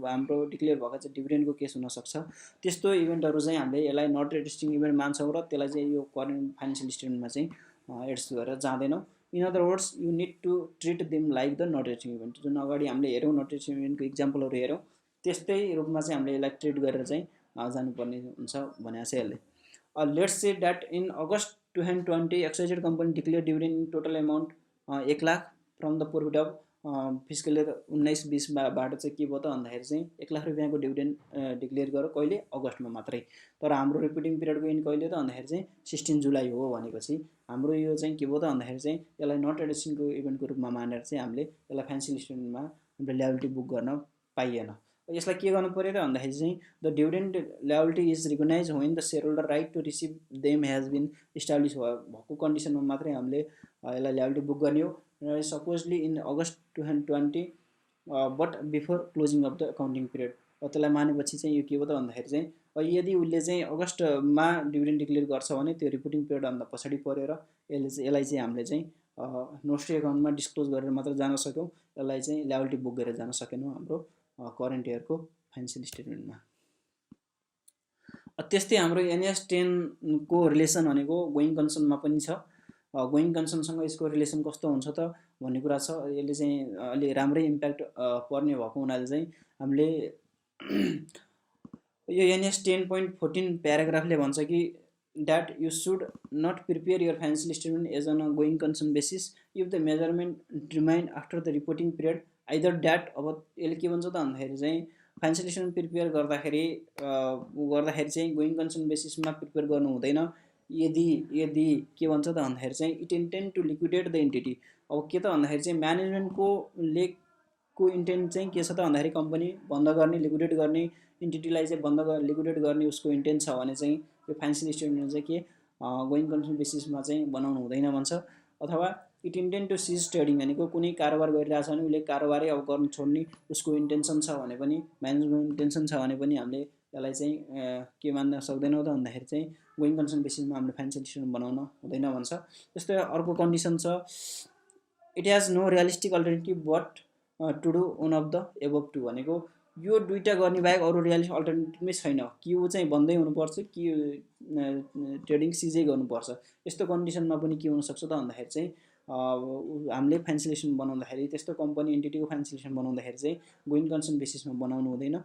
Speaker 1: हाम्रो डिक्लेयर भएको चाहिँ डिभिडेन्डको केस हुनसक्छ। त्यस्तो इभेन्टहरू चाहिँ हामीले यसलाई नट रेजिस्टिङ इभेन्ट मान्छौँ र त्यसलाई चाहिँ यो करेन्ट फाइनेन्सियल स्टेटमेन्टमा चाहिँ एड्स गरेर जाँदैनौँ। In other words you need to treat them like the not resisting event. जुन अगाडि हामीले हेऱ्यौँ नट रेजिस्टिङ इभेन्टको इक्जाम्पलहरू हेऱ्यौँ त्यस्तै रूपमा चाहिँ हामीले यसलाई ट्रिट गरेर चाहिँ जानुपर्ने हुन्छ भनेको छ यसले। Let's say that in August 2020 XYZ company declare dividend in total amount 1 lakh from the profit of fiscal year 19-20बाट चाहिँ के भयो त भन्दाखेरि चाहिँ 1 लाख रुपियाँको डिभिडेन्ड डिक्लेयर गर्यो कहिले अगस्तमा मात्रै। तर हाम्रो रिपोर्टिङ पिरियडको एन्ड कहिले त भन्दाखेरि चाहिँ 16 जुलाई हो भनेपछि हाम्रो यो चाहिँ के भयो त भन्दाखेरि चाहिँ यसलाई नट एडिसनको इभेन्टको रूपमा मानेर चाहिँ हामीले यसलाई फाइनेन्सियल स्टेटमेन्टमा हाम्रो ल्याबिलिटी बुक गर्न पाइएन। यसलाई के गर्नु पर्यो त भन्दाखेरि चाहिँ the dividend liability is recognise when the share holder right to receive them has been establish भएको कन्डिसनमा मात्रै हामीले यसलाई ल्याबिलिटी बुक गर्ने हो। Supposedly in August 2020 but before closing of the accounting period. त्यसलाई मानेपछि चाहिँ यो के हो त भन्दाखेरि चाहिँ यदि उसले चाहिँ अगस्तमा डिभिडेन्ड डिक्लेयर गर्छ भने त्यो रिपोर्टिङ पिरियडभन्दा पछाडि पऱ्यो र यसलाई चाहिँ हामीले चाहिँ नोट्री एकाउन्टमा डिस्क्लोज गरेर मात्र जान सक्यौँ, यसलाई चाहिँ ल्याबिलिटी बुक गरेर जान सकेनौँ हाम्रो करेन्ट इयरको फाइनेन्सियल स्टेटमेन्टमा। त्यस्तै हाम्रो NAS 10 को रिलेसन भनेको गोइङ कन्सर्नमा पनि छ। गोइङ कन्सर्नसँग यसको रिलेसन कस्तो हुन्छ त भन्ने कुरा छ। यसले चाहिँ अलि राम्रै इम्प्याक्ट पर्ने भएको हुनाले चाहिँ हामीले यो NAS 10.14 प्याराग्राफले भन्छ कि that you should not prepare your financial statement as on a going concern basis if the measurement remind after the reporting period either that. अब यसले के भन्छ त भन्दाखेरि चाहिँ फाइनेन्सियल स्टेटमेन्ट प्रिपेयर गर्दाखेरि चाहिँ गोइङ कन्सर्न बेसिसमा प्रिपेयर गर्नु हुँदैन। यदि के भन्छ त भन्दाखेरि चाहिँ it intend to liquidate the entity. अब के त भन्दाखेरि चाहिँ म्यानेजमेन्टको इन्टेन्ट चाहिँ के छ त भन्दाखेरि कम्पनी बन्द गर्ने लिक्विडेट गर्ने इन्टिटीलाई चाहिँ लिक्विडेट गर्ने उसको इन्टेन्ट छ भने चाहिँ यो फाइनेन्सियल स्टेटमेन्ट चाहिँ के गोइङ कन्सर्न बेसिसमा चाहिँ बनाउनु हुँदैन भन्छ। अथवा it intent to cease trading भनेको कुनै कारोबार गरिरहेछ भने उसले कारोबारै अब गर्नु छोड्ने उसको इन्टेन्सन छ भने पनि म्यानेजमेन्ट इन्टेन्सन छ भने पनि हामीले यसलाई चाहिँ के मान्न सक्दैनौँ त भन्दाखेरि चाहिँ गोइङ कन्सर्न बेसिसमा हामीले फाइनेन्सियल स्टेटमेन्ट बनाउन हुँदैन भन्छ। त्यस्तै अर्को कन्डिसन छ it has no realistic alternative but to do one of the above two भनेको यो दुईवटा गर्ने बाहेक अरू रियलिस्टिक अल्टरनेटिभमै छैन कि ऊ चाहिँ बन्दै हुनुपर्छ कि ट्रेडिङ सिजै गर्नुपर्छ। यस्तो कन्डिसनमा पनि के हुनसक्छ त भन्दाखेरि चाहिँ हामीले फाइनेन्सियल स्टेटमेन्ट बनाउँदाखेरि त्यस्तो कम्पनी एन्टिटीको फाइनेन्सियल स्टेटमेन्ट बनाउँदाखेरि चाहिँ गोइङ कन्सर्न बेसिसमा बनाउनु हुँदैन।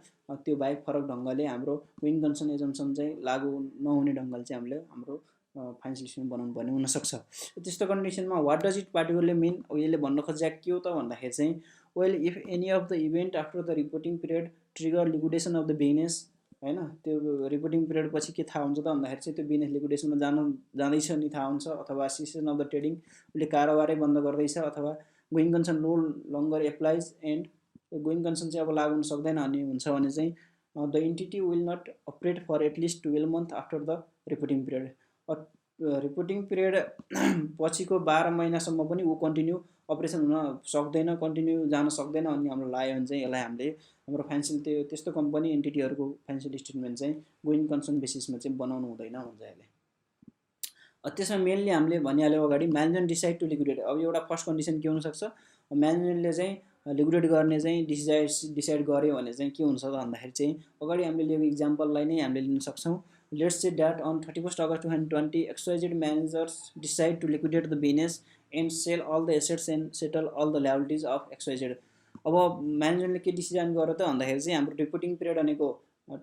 Speaker 1: त्यो बाहेक फरक ढङ्गले हाम्रो गोइङ कन्सर्न एजम्सन चाहिँ लागु नहुने ढङ्गले चाहिँ हामीले हाम्रो फाइनेन्सियल स्टेटमेन्ट बनाउनु पर्ने हुनसक्छ। त्यस्तो कन्डिसनमा what does it particularly mean यसले भन्न खोजेको के हो त भन्दाखेरि चाहिँ well if any of the event after the reporting period trigger liquidation of the business हैन। त्यो रिपोर्टिङ पिरियड पछि के थाहा हुन्छ त भन्दाखेरि चाहिँ त्यो बिजनेस लिक्विडेसनमा जाँदैछ नि थाहा हुन्छ, अथवा सिसेसन अफ द ट्रेडिङ उसले कारोबारै बन्द गर्दैछ, अथवा going concern no longer applies and going concern चाहिँ अब लागु हुन सक्दैन भन्ने हुन्छ भने चाहिँ the entity will not operate for at least 12 month after the reporting period. Reporting period पछिको 12 महिनासम्म पनि ऊ कन्टिन्यू अपरेसन हुन सक्दैन, कन्टिन्यू जान सक्दैन भन्ने हाम्रो लाग्यो भने चाहिँ यसलाई हामीले हाम्रो फाइनेन्सियल त्यस्तो कम्पनी एन्टिटीहरूको फाइनेन्सियल स्टेटमेन्ट चाहिँ गोइङ कन्सर्न बेसिसमा चाहिँ बनाउनु हुँदैन हुन्छ यसले। त्यसमा मेनली हामीले भनिहाल्यो अगाडि म्यानेजमेन्ट डिसाइड टु लिक्विडेट। अब एउटा फर्स्ट कन्डिसन के हुनसक्छ, म्यानेजमेन्टले चाहिँ लिक्विडेट गर्ने चाहिँ डिसाइड गर्यो भने चाहिँ के हुन्छ त भन्दाखेरि चाहिँ अगाडि हामीले लिएको इक्जाम्पललाई नै हामीले लिन सक्छौँ। Let's say that on 31 August 2020 XYZ managers decide to liquidate the business and sell all the assets and settle all the liabilities of XYZ। अब म्यानेजमेन्टले के डिसिजन गर्यो त भन्दाखेरि चाहिँ हाम्रो रिपोर्टिङ पिरियड भनेको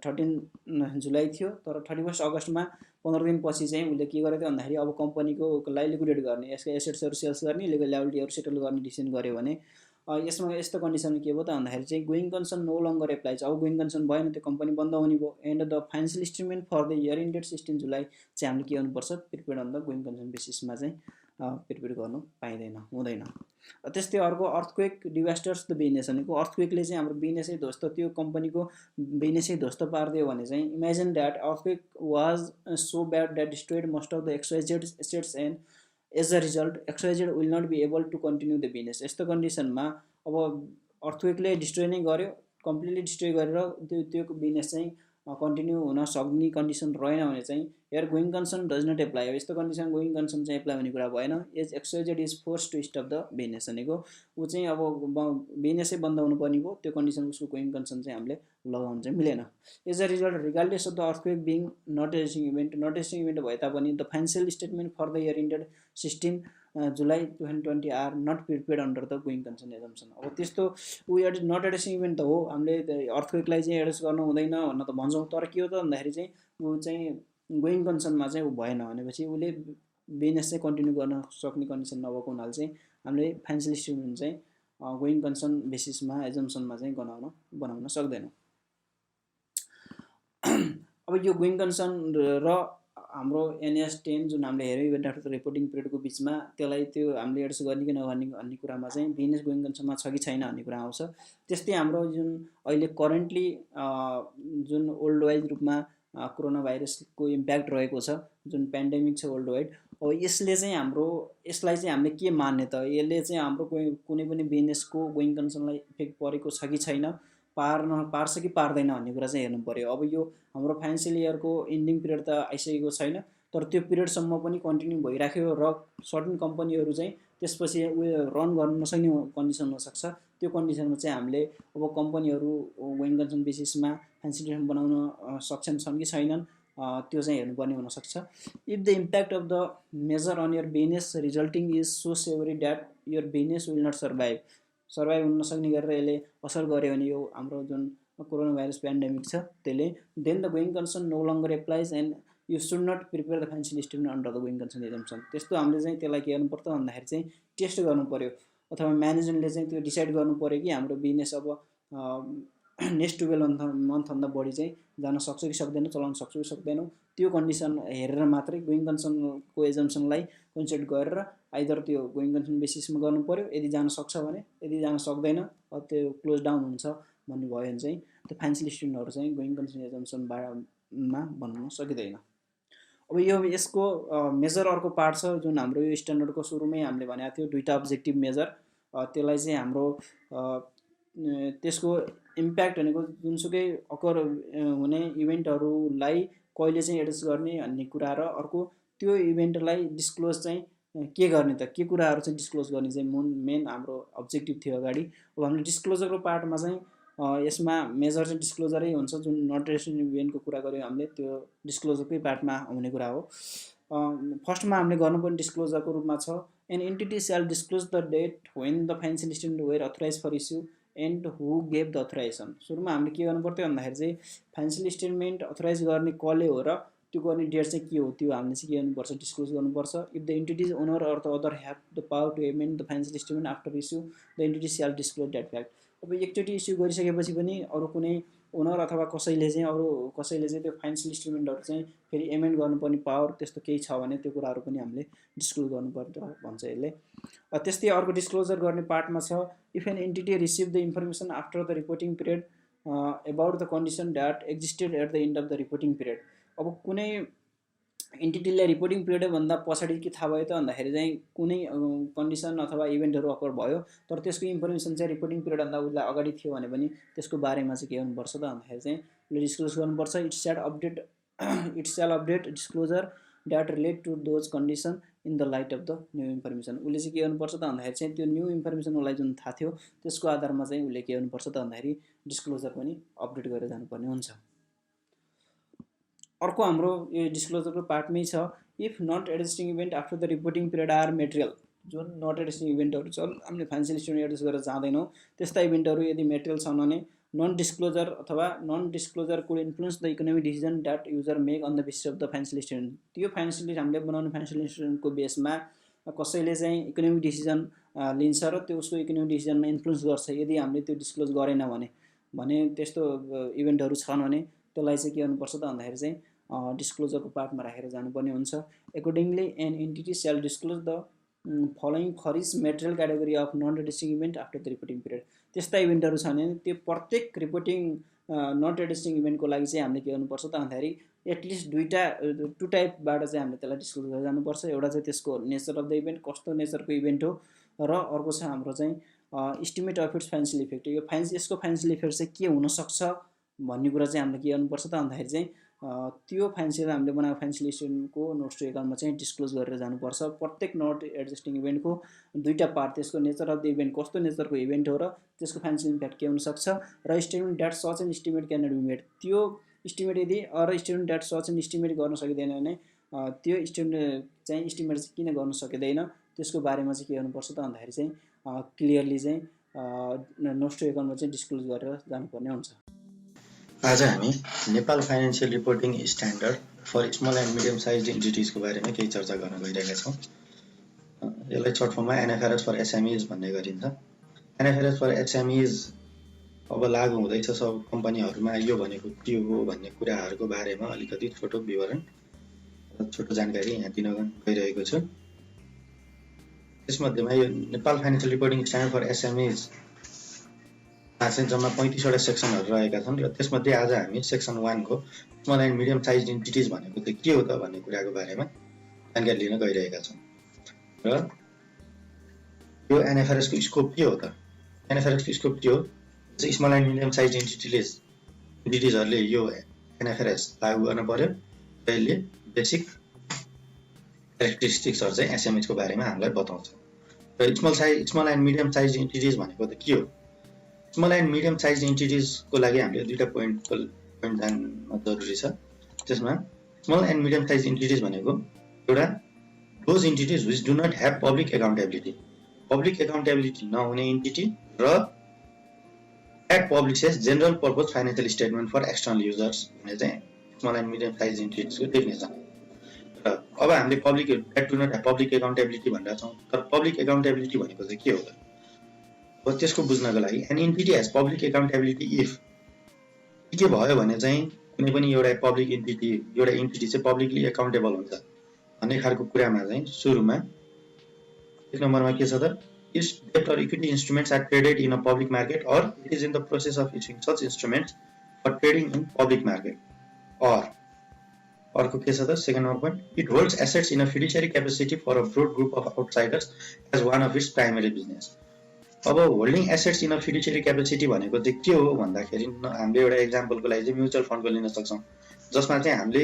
Speaker 1: 13 जुलाई थियो, तर 31 अगस्तमा 15 दिनपछि चाहिँ उसले के गर्यो त भन्दाखेरि अब कम्पनीकोलाई लिक्विडेट गर्ने, यसका एसेट्सहरू सेल्स गर्ने, लिगल लायबिलिटीहरू सेटल गर्ने डिसिजन गर्यो भने यसमा यस्तो कन्डिसन के भयो त भन्दाखेरि चाहिँ going concern no longer applies. अब गोइङ कन्सर्न भएन, त्यो कम्पनी बन्द हुने भयो। And the financial statement for the year ended 16 July चाहिँ हामीले के गर्नुपर्छ, prepare on the going concern बेसिसमा चाहिँ प्रिपेयर गर्नु पाइँदैन, हुँदैन। त्यस्तै अर्को अर्थक्वेक डिजास्टर्स द बिजनेस भनेको अर्थक्वेकले चाहिँ हाम्रो बिजनेसै ध्वस्त, त्यो कम्पनीको बिजनेसै ध्वस्त पारिदियो भने चाहिँ imagine that earthquake was so bad that destroyed most of the XYZ assets and as a result XYZ will not be able to continue the business. यस्तो कन्डिसनमा अब अर्थक्वेकले डिस्ट्रोय नै गर्यो, कम्प्लिटली डिस्ट्रोय गरेर त्यो बिजनेस चाहिँ कन्टिन्यू हुन सक्ने कन्डिसन रहेन भने चाहिँ here going concern does not apply. अब यस्तो कन्डिसन गोइङ कन्सर्न चाहिँ एप्लाई हुने कुरा भएन। As XYZ is force to stop the business भनेको ऊ चाहिँ अब बिजनेसै बन्द हुनुपर्ने भयो, त्यो कन्डिसन उसको गोइङ कन्सर्न चाहिँ हामीले लगाउनु चाहिँ मिलेन। As a result regardless of the earthquake being not racing event भए तापनि the financial statement for the year ended 16 July 2020 are not prepared under the going concern assumption. अब त्यस्तो ऊ नट एड्रेसिङ इभेन्ट त हो, हामीले अर्थक्वेकलाई चाहिँ एड्रेस गर्नु हुँदैन भन्न त भन्छौँ, तर के हो त भन्दाखेरि चाहिँ ऊ चाहिँ गोइङ कन्सर्नमा चाहिँ ऊ भएन भनेपछि उसले बिजनेस चाहिँ कन्टिन्यू गर्न सक्ने कन्डिसन नभएको हुनाले चाहिँ हामीले फाइनेन्सियल स्टेटमेन्ट चाहिँ गोइङ कन्सर्न बेसिसमा एजम्सनमा चाहिँ बनाउन सक्दैनौँ। अब यो गोइङ कन्सर्न र हाम्रो NS 10 जुन हामीले हेऱ्यौँ इभेन्ट आफ्टर रिपोर्टिङ पिरियडको बिचमा, त्यसलाई त्यो हामीले एड्रेस गर्ने कि नगर्ने भन्ने कुरामा चाहिँ बिजनेस गोइङ कन्सर्नमा छ कि छैन भन्ने कुरा आउँछ। त्यस्तै हाम्रो जुन अहिले करेन्टली जुन वर्ल्ड वाइड रूपमा कोरोना भाइरसको इम्प्याक्ट रहेको छ, जुन पेन्डेमिक छ वर्ल्ड वाइड, अब यसले चाहिँ यसलाई चाहिँ हामीले के मान्ने त, यसले चाहिँ हाम्रो कुनै पनि बिजनेसको गोइङ कन्सर्नलाई इफेक्ट परेको छ कि छैन, पार्छ कि पार्दैन भन्ने कुरा चाहिँ हेर्नु पर्यो। अब यो हाम्रो फाइनेन्सियल इयरको इन्डिङ पिरियड त आइसकेको छैन, तर त्यो पिरियडसम्म पनि कन्टिन्यू भइराख्यो र सर्टन कम्पनीहरू चाहिँ त्यसपछि उयो रन गर्न नसक्ने कन्डिसन हुनसक्छ। त्यो कन्डिसनमा चाहिँ हामीले अब कम्पनीहरू गोइङ कन्सर्न बेसिसमा फाइनेन्सियल स्टेटमेन्ट बनाउन सक्षम छन् कि छैनन् त्यो चाहिँ हेर्नुपर्ने हुनसक्छ। If the impact of the major on your business resulting is so severe that your business will not survive हुन नसक्ने गरेर यसले असर गर्यो भने यो हाम्रो जुन कोरोना भाइरस पेन्डेमिक छ त्यसले, then the going concern no longer applies and you should not prepare the financial statement under the going concern assumption. त्यस्तो हामीले चाहिँ त्यसलाई के गर्नु पर्छ भन्दाखेरि चाहिँ टेस्ट गर्नु पर्यो, अथवा म्यानेजमेन्टले चाहिँ त्यो डिसाइड गर्नु पर्यो कि हाम्रो बिजनेस अब नेक्स्ट 12 मन्थभन्दा बढी चाहिँ जान सक्छ कि सक्दैन, चलाउन सक्छौँ कि सक्दैनौँ, त्यो कन्डिसन हेरेर मात्रै गोइङ कन्सर्नको एजम्सनलाई कन्सिडर गरेर आइदर त्यो गोइङ कन्सर्न बेसिसमा गर्नु पर्यो, यदि जान सक्छ भने, यदि जान सक्दैन त्यो क्लोज डाउन हुन्छ भन्ने भयो भने चाहिँ त्यो फाइनेन्सियल स्टेटमेन्टहरू चाहिँ गोइङ कन्सर्न एजम्सनमा बनाउन सकिँदैन। अब यसको मेजर अर्को पार्ट छ जुन हाम्रो यो स्ट्यान्डर्डको सुरुमै हामीले भनेको थियो, दुईवटा अब्जेक्टिभ मेजर, त्यसलाई चाहिँ हाम्रो त्यसको इम्प्याक्ट भनेको जुनसुकै अकर हुने इभेन्टहरूलाई कहिले चाहिँ एड्रेस गर्ने भन्ने कुरा, र अर्को त्यो इभेन्टलाई डिस्क्लोज चाहिँ के गर्ने त, के कुराहरू चाहिँ डिस्क्लोज गर्ने चाहिँ मेन हाम्रो अब्जेक्टिभ थियो अगाडि। अब हामीले डिस्क्लोजरको पार्टमा चाहिँ यसमा मेजर चाहिँ डिस्क्लोजरै हुन्छ, जुन नट एड्रेसिङ इभेन्टको कुरा गऱ्यौँ हामीले, त्यो डिस्क्लोजरकै पार्टमा हुने कुरा हो। फर्स्टमा हामीले गर्नुपर्ने डिस्क्लोजरको रूपमा छ, an entity shall disclose the date when the financial statement were authorise for issue and who gave the authorisation. सुरुमा हामीले के गर्नु पर्थ्यो भन्दाखेरि चाहिँ फाइनेन्सियल स्टेटमेन्ट अथोराइज गर्ने कसले हो र त्यो गर्ने डेट चाहिँ के हो, त्यो हामीले चाहिँ के गर्नुपर्छ, डिस्क्लोज गर्नुपर्छ। If the entity's owner or the other have the power to amend the financial statement after issue the entity shall disclose that fact. अब एकचोटि इस्यु गरिसकेपछि पनि अरू कुनै ओनर अथवा कसैले चाहिँ त्यो फाइनेन्सियल इन्स्ट्रुमेन्टहरू चाहिँ फेरि एमेन्ड गर्नुपर्ने पावर त्यस्तो केही छ भने त्यो कुराहरू पनि हामीले डिस्क्लोज गर्नुपर्छ भन्छ यसले। त्यस्तै अर्को डिस्क्लोजर गर्ने पार्टमा छ, if an entity receive the information after the reporting period about the condition that existed at the end of the reporting period. अब कुनै एन्टिटीलाई रिपोर्टिङ पिरियडभन्दा पछाडि के थाहा भयो त भन्दाखेरि चाहिँ कुनै कन्डिसन अथवा इभेन्टहरू अकर भयो तर त्यसको इन्फर्मेसन चाहिँ रिपोर्टिङ पिरियडभन्दा उसलाई अगाडि थियो भने पनि त्यसको बारेमा चाहिँ के गर्नुपर्छ त भन्दाखेरि चाहिँ उसले डिस्क्लोज गर्नुपर्छ। It shall update disclosure that relate to those condition in the light of the new information. उसले चाहिँ के गर्नुपर्छ त भन्दाखेरि चाहिँ त्यो न्यू इन्फर्मेसन उसलाई जुन थाहा थियो त्यसको आधारमा चाहिँ उसले के गर्नुपर्छ त भन्दाखेरि डिस्क्लोजर पनि अपडेट गरेर जानुपर्ने हुन्छ। अर्को हाम्रो यो डिस्क्लोजरको पार्टमै छ, if not adjusting event after the reporting period are material. जुन नट एडजस्टिङ इभेन्टहरू छ हामीले फाइनेन्सियल इन्स्ट्रुमेन्ट एडजस्ट गरेर जाँदैनौँ त्यस्ता इभेन्टहरू यदि मेटेरियल छन् भने नन डिस्क्लोजर अथवा non disclosure could influence the economic decision that user make on the basis of the financial instrument. त्यो फाइनेन्सियल हामीले बनाउने फाइनेन्सियल इन्स्ट्रुमेन्टको बेसमा कसैले चाहिँ इकोनोमिक डिसिजन लिन्छ र त्यो उसको इकोनोमिक डिसिजनमा इन्फ्लुएन्स गर्छ यदि हामीले त्यो डिस्क्लोज गरेन भने त्यस्तो इभेन्टहरू छन् भने त्यसलाई चाहिँ के गर्नुपर्छ त भन्दाखेरि चाहिँ डिस्क्लोजरको पार्टमा राखेर जानुपर्ने हुन्छ। Accordingly an entity shall disclose the following for each material category of non adjusting event after the reporting period. त्यस्ता इभेन्टहरू छ भने त्यो प्रत्येक रिपोर्टिङ नट एडजस्टिङ इभेन्टको लागि चाहिँ हामीले के गर्नुपर्छ त भन्दाखेरि एटलिस्ट टु टाइपबाट चाहिँ हामीले त्यसलाई डिस्क्लोज गरेर जानुपर्छ। एउटा चाहिँ त्यसको नेचर अफ द इभेन्ट कस्तो नेचरको इभेन्ट हो र अर्को छ हाम्रो चाहिँ estimate of its financial effect. यो यसको फाइनेन्सियल इफेक्ट चाहिँ के हुनसक्छ भन्ने कुरा चाहिँ हामीले के गर्नुपर्छ त भन्दाखेरि चाहिँ त्यो फाइनेन्सियल हामीले बनाएको फाइनेन्सियल इन्स्ट्रुमेन्टको नोट्स टु एकाउन्टमा चाहिँ डिस्क्लोज गरेर जानुपर्छ। प्रत्येक नट एडजस्टिङ इभेन्टको दुईवटा पार्ट, त्यसको नेचर अफ द इभेन्ट कस्तो नेचरको इभेन्ट हो र त्यसको फाइनेन्सियल इम्प्याक्ट के हुनसक्छ र statement that such an estimate can not be made. त्यो इस्टिमेट यदि statement that such an estimate गर्न सकिँदैन भने त्यो इस्टिमेट चाहिँ किन गर्न सकिँदैन त्यसको बारेमा चाहिँ के गर्नुपर्छ त भन्दाखेरि चाहिँ क्लियरली चाहिँ नोट्स टु एकाउन्टमा चाहिँ डिस्क्लोज गरेर जानुपर्ने हुन्छ।
Speaker 2: आज हामी Nepal financial reporting standard for small and medium size इन्टिटिजको बारेमा केही चर्चा गर्न गइरहेका छौँ। यसलाई सर्ट फर्ममा एनएफआरएस फर एसएमइज भन्ने गरिन्छ। एनएफआरएस फर एसएमइज अब लागू हुँदैछ सब कम्पनीहरूमा। यो भनेको के हो भन्ने कुराहरूको बारेमा अलिकति छोटो विवरण र छोटो जानकारी यहाँ दिन गइरहेको छु। त्यसमध्येमा यो Nepal financial reporting standard for SMEs चाहिँ जम्मा 35वटा सेक्सनहरू रहेका छन् र त्यसमध्ये आज हामी सेक्सन 1 को small and medium size entities भनेको चाहिँ के हो त भन्ने कुराको बारेमा जानकारी लिन गइरहेका छौँ। र यो एनएफआरएस को स्कोप के हो त? एनएफआरएस को स्कोप के हो? स्मल एन्ड मिडियम साइज इन्टिटिजहरूले यो एनएफआरएस लागू गर्न पर्यो र यसले बेसिक क्यारेक्टरिस्टिक्सहरू चाहिँ एसएमइज को बारेमा हामीलाई बताउँछ। र small and medium size entities भनेको त के हो? स्मल एन्ड मिडियम साइज इन्टिटिजको लागि हामीले दुईवटा पोइन्ट जान्न जरुरी छ। त्यसमा small and medium size entities भनेको एउटा those entities which do not have public accountability नहुने इन्टिटी र at publishes general purpose financial statement for external users भन्ने चाहिँ स्मल एन्ड मिडियम साइज इन्टिटिजको डेफिनेसन। र अब हामीले at do not have public accountability भनिरहेको छौँ, तर पब्लिक एकाउन्टेबिलिटी भनेको चाहिँ के हो त? अब त्यसको बुझ्नको लागि an entity has public accountability if के भयो भने चाहिँ कुनै पनि एउटा पब्लिक इन्टिटी चाहिँ पब्लिकली एकाउन्टेबल हुन्छ भन्ने खालको कुरामा चाहिँ सुरुमा 1 नम्बरमा के छ त? इफ डेब्ट or equity instruments are traded in a public market or it is in the process of issuing such instruments for trading in public market or अर्को के छ त? 2nd number point, it holds assets in a fiduciary capacity for a broad group of outsiders as one of its primary business. अब holding assets in a fiduciary capacity भनेको चाहिँ के हो भन्दाखेरि हामीले एउटा एक्जाम्पलको लागि चाहिँ म्युचुअल फन्डको लिन सक्छौँ, जसमा चाहिँ हामीले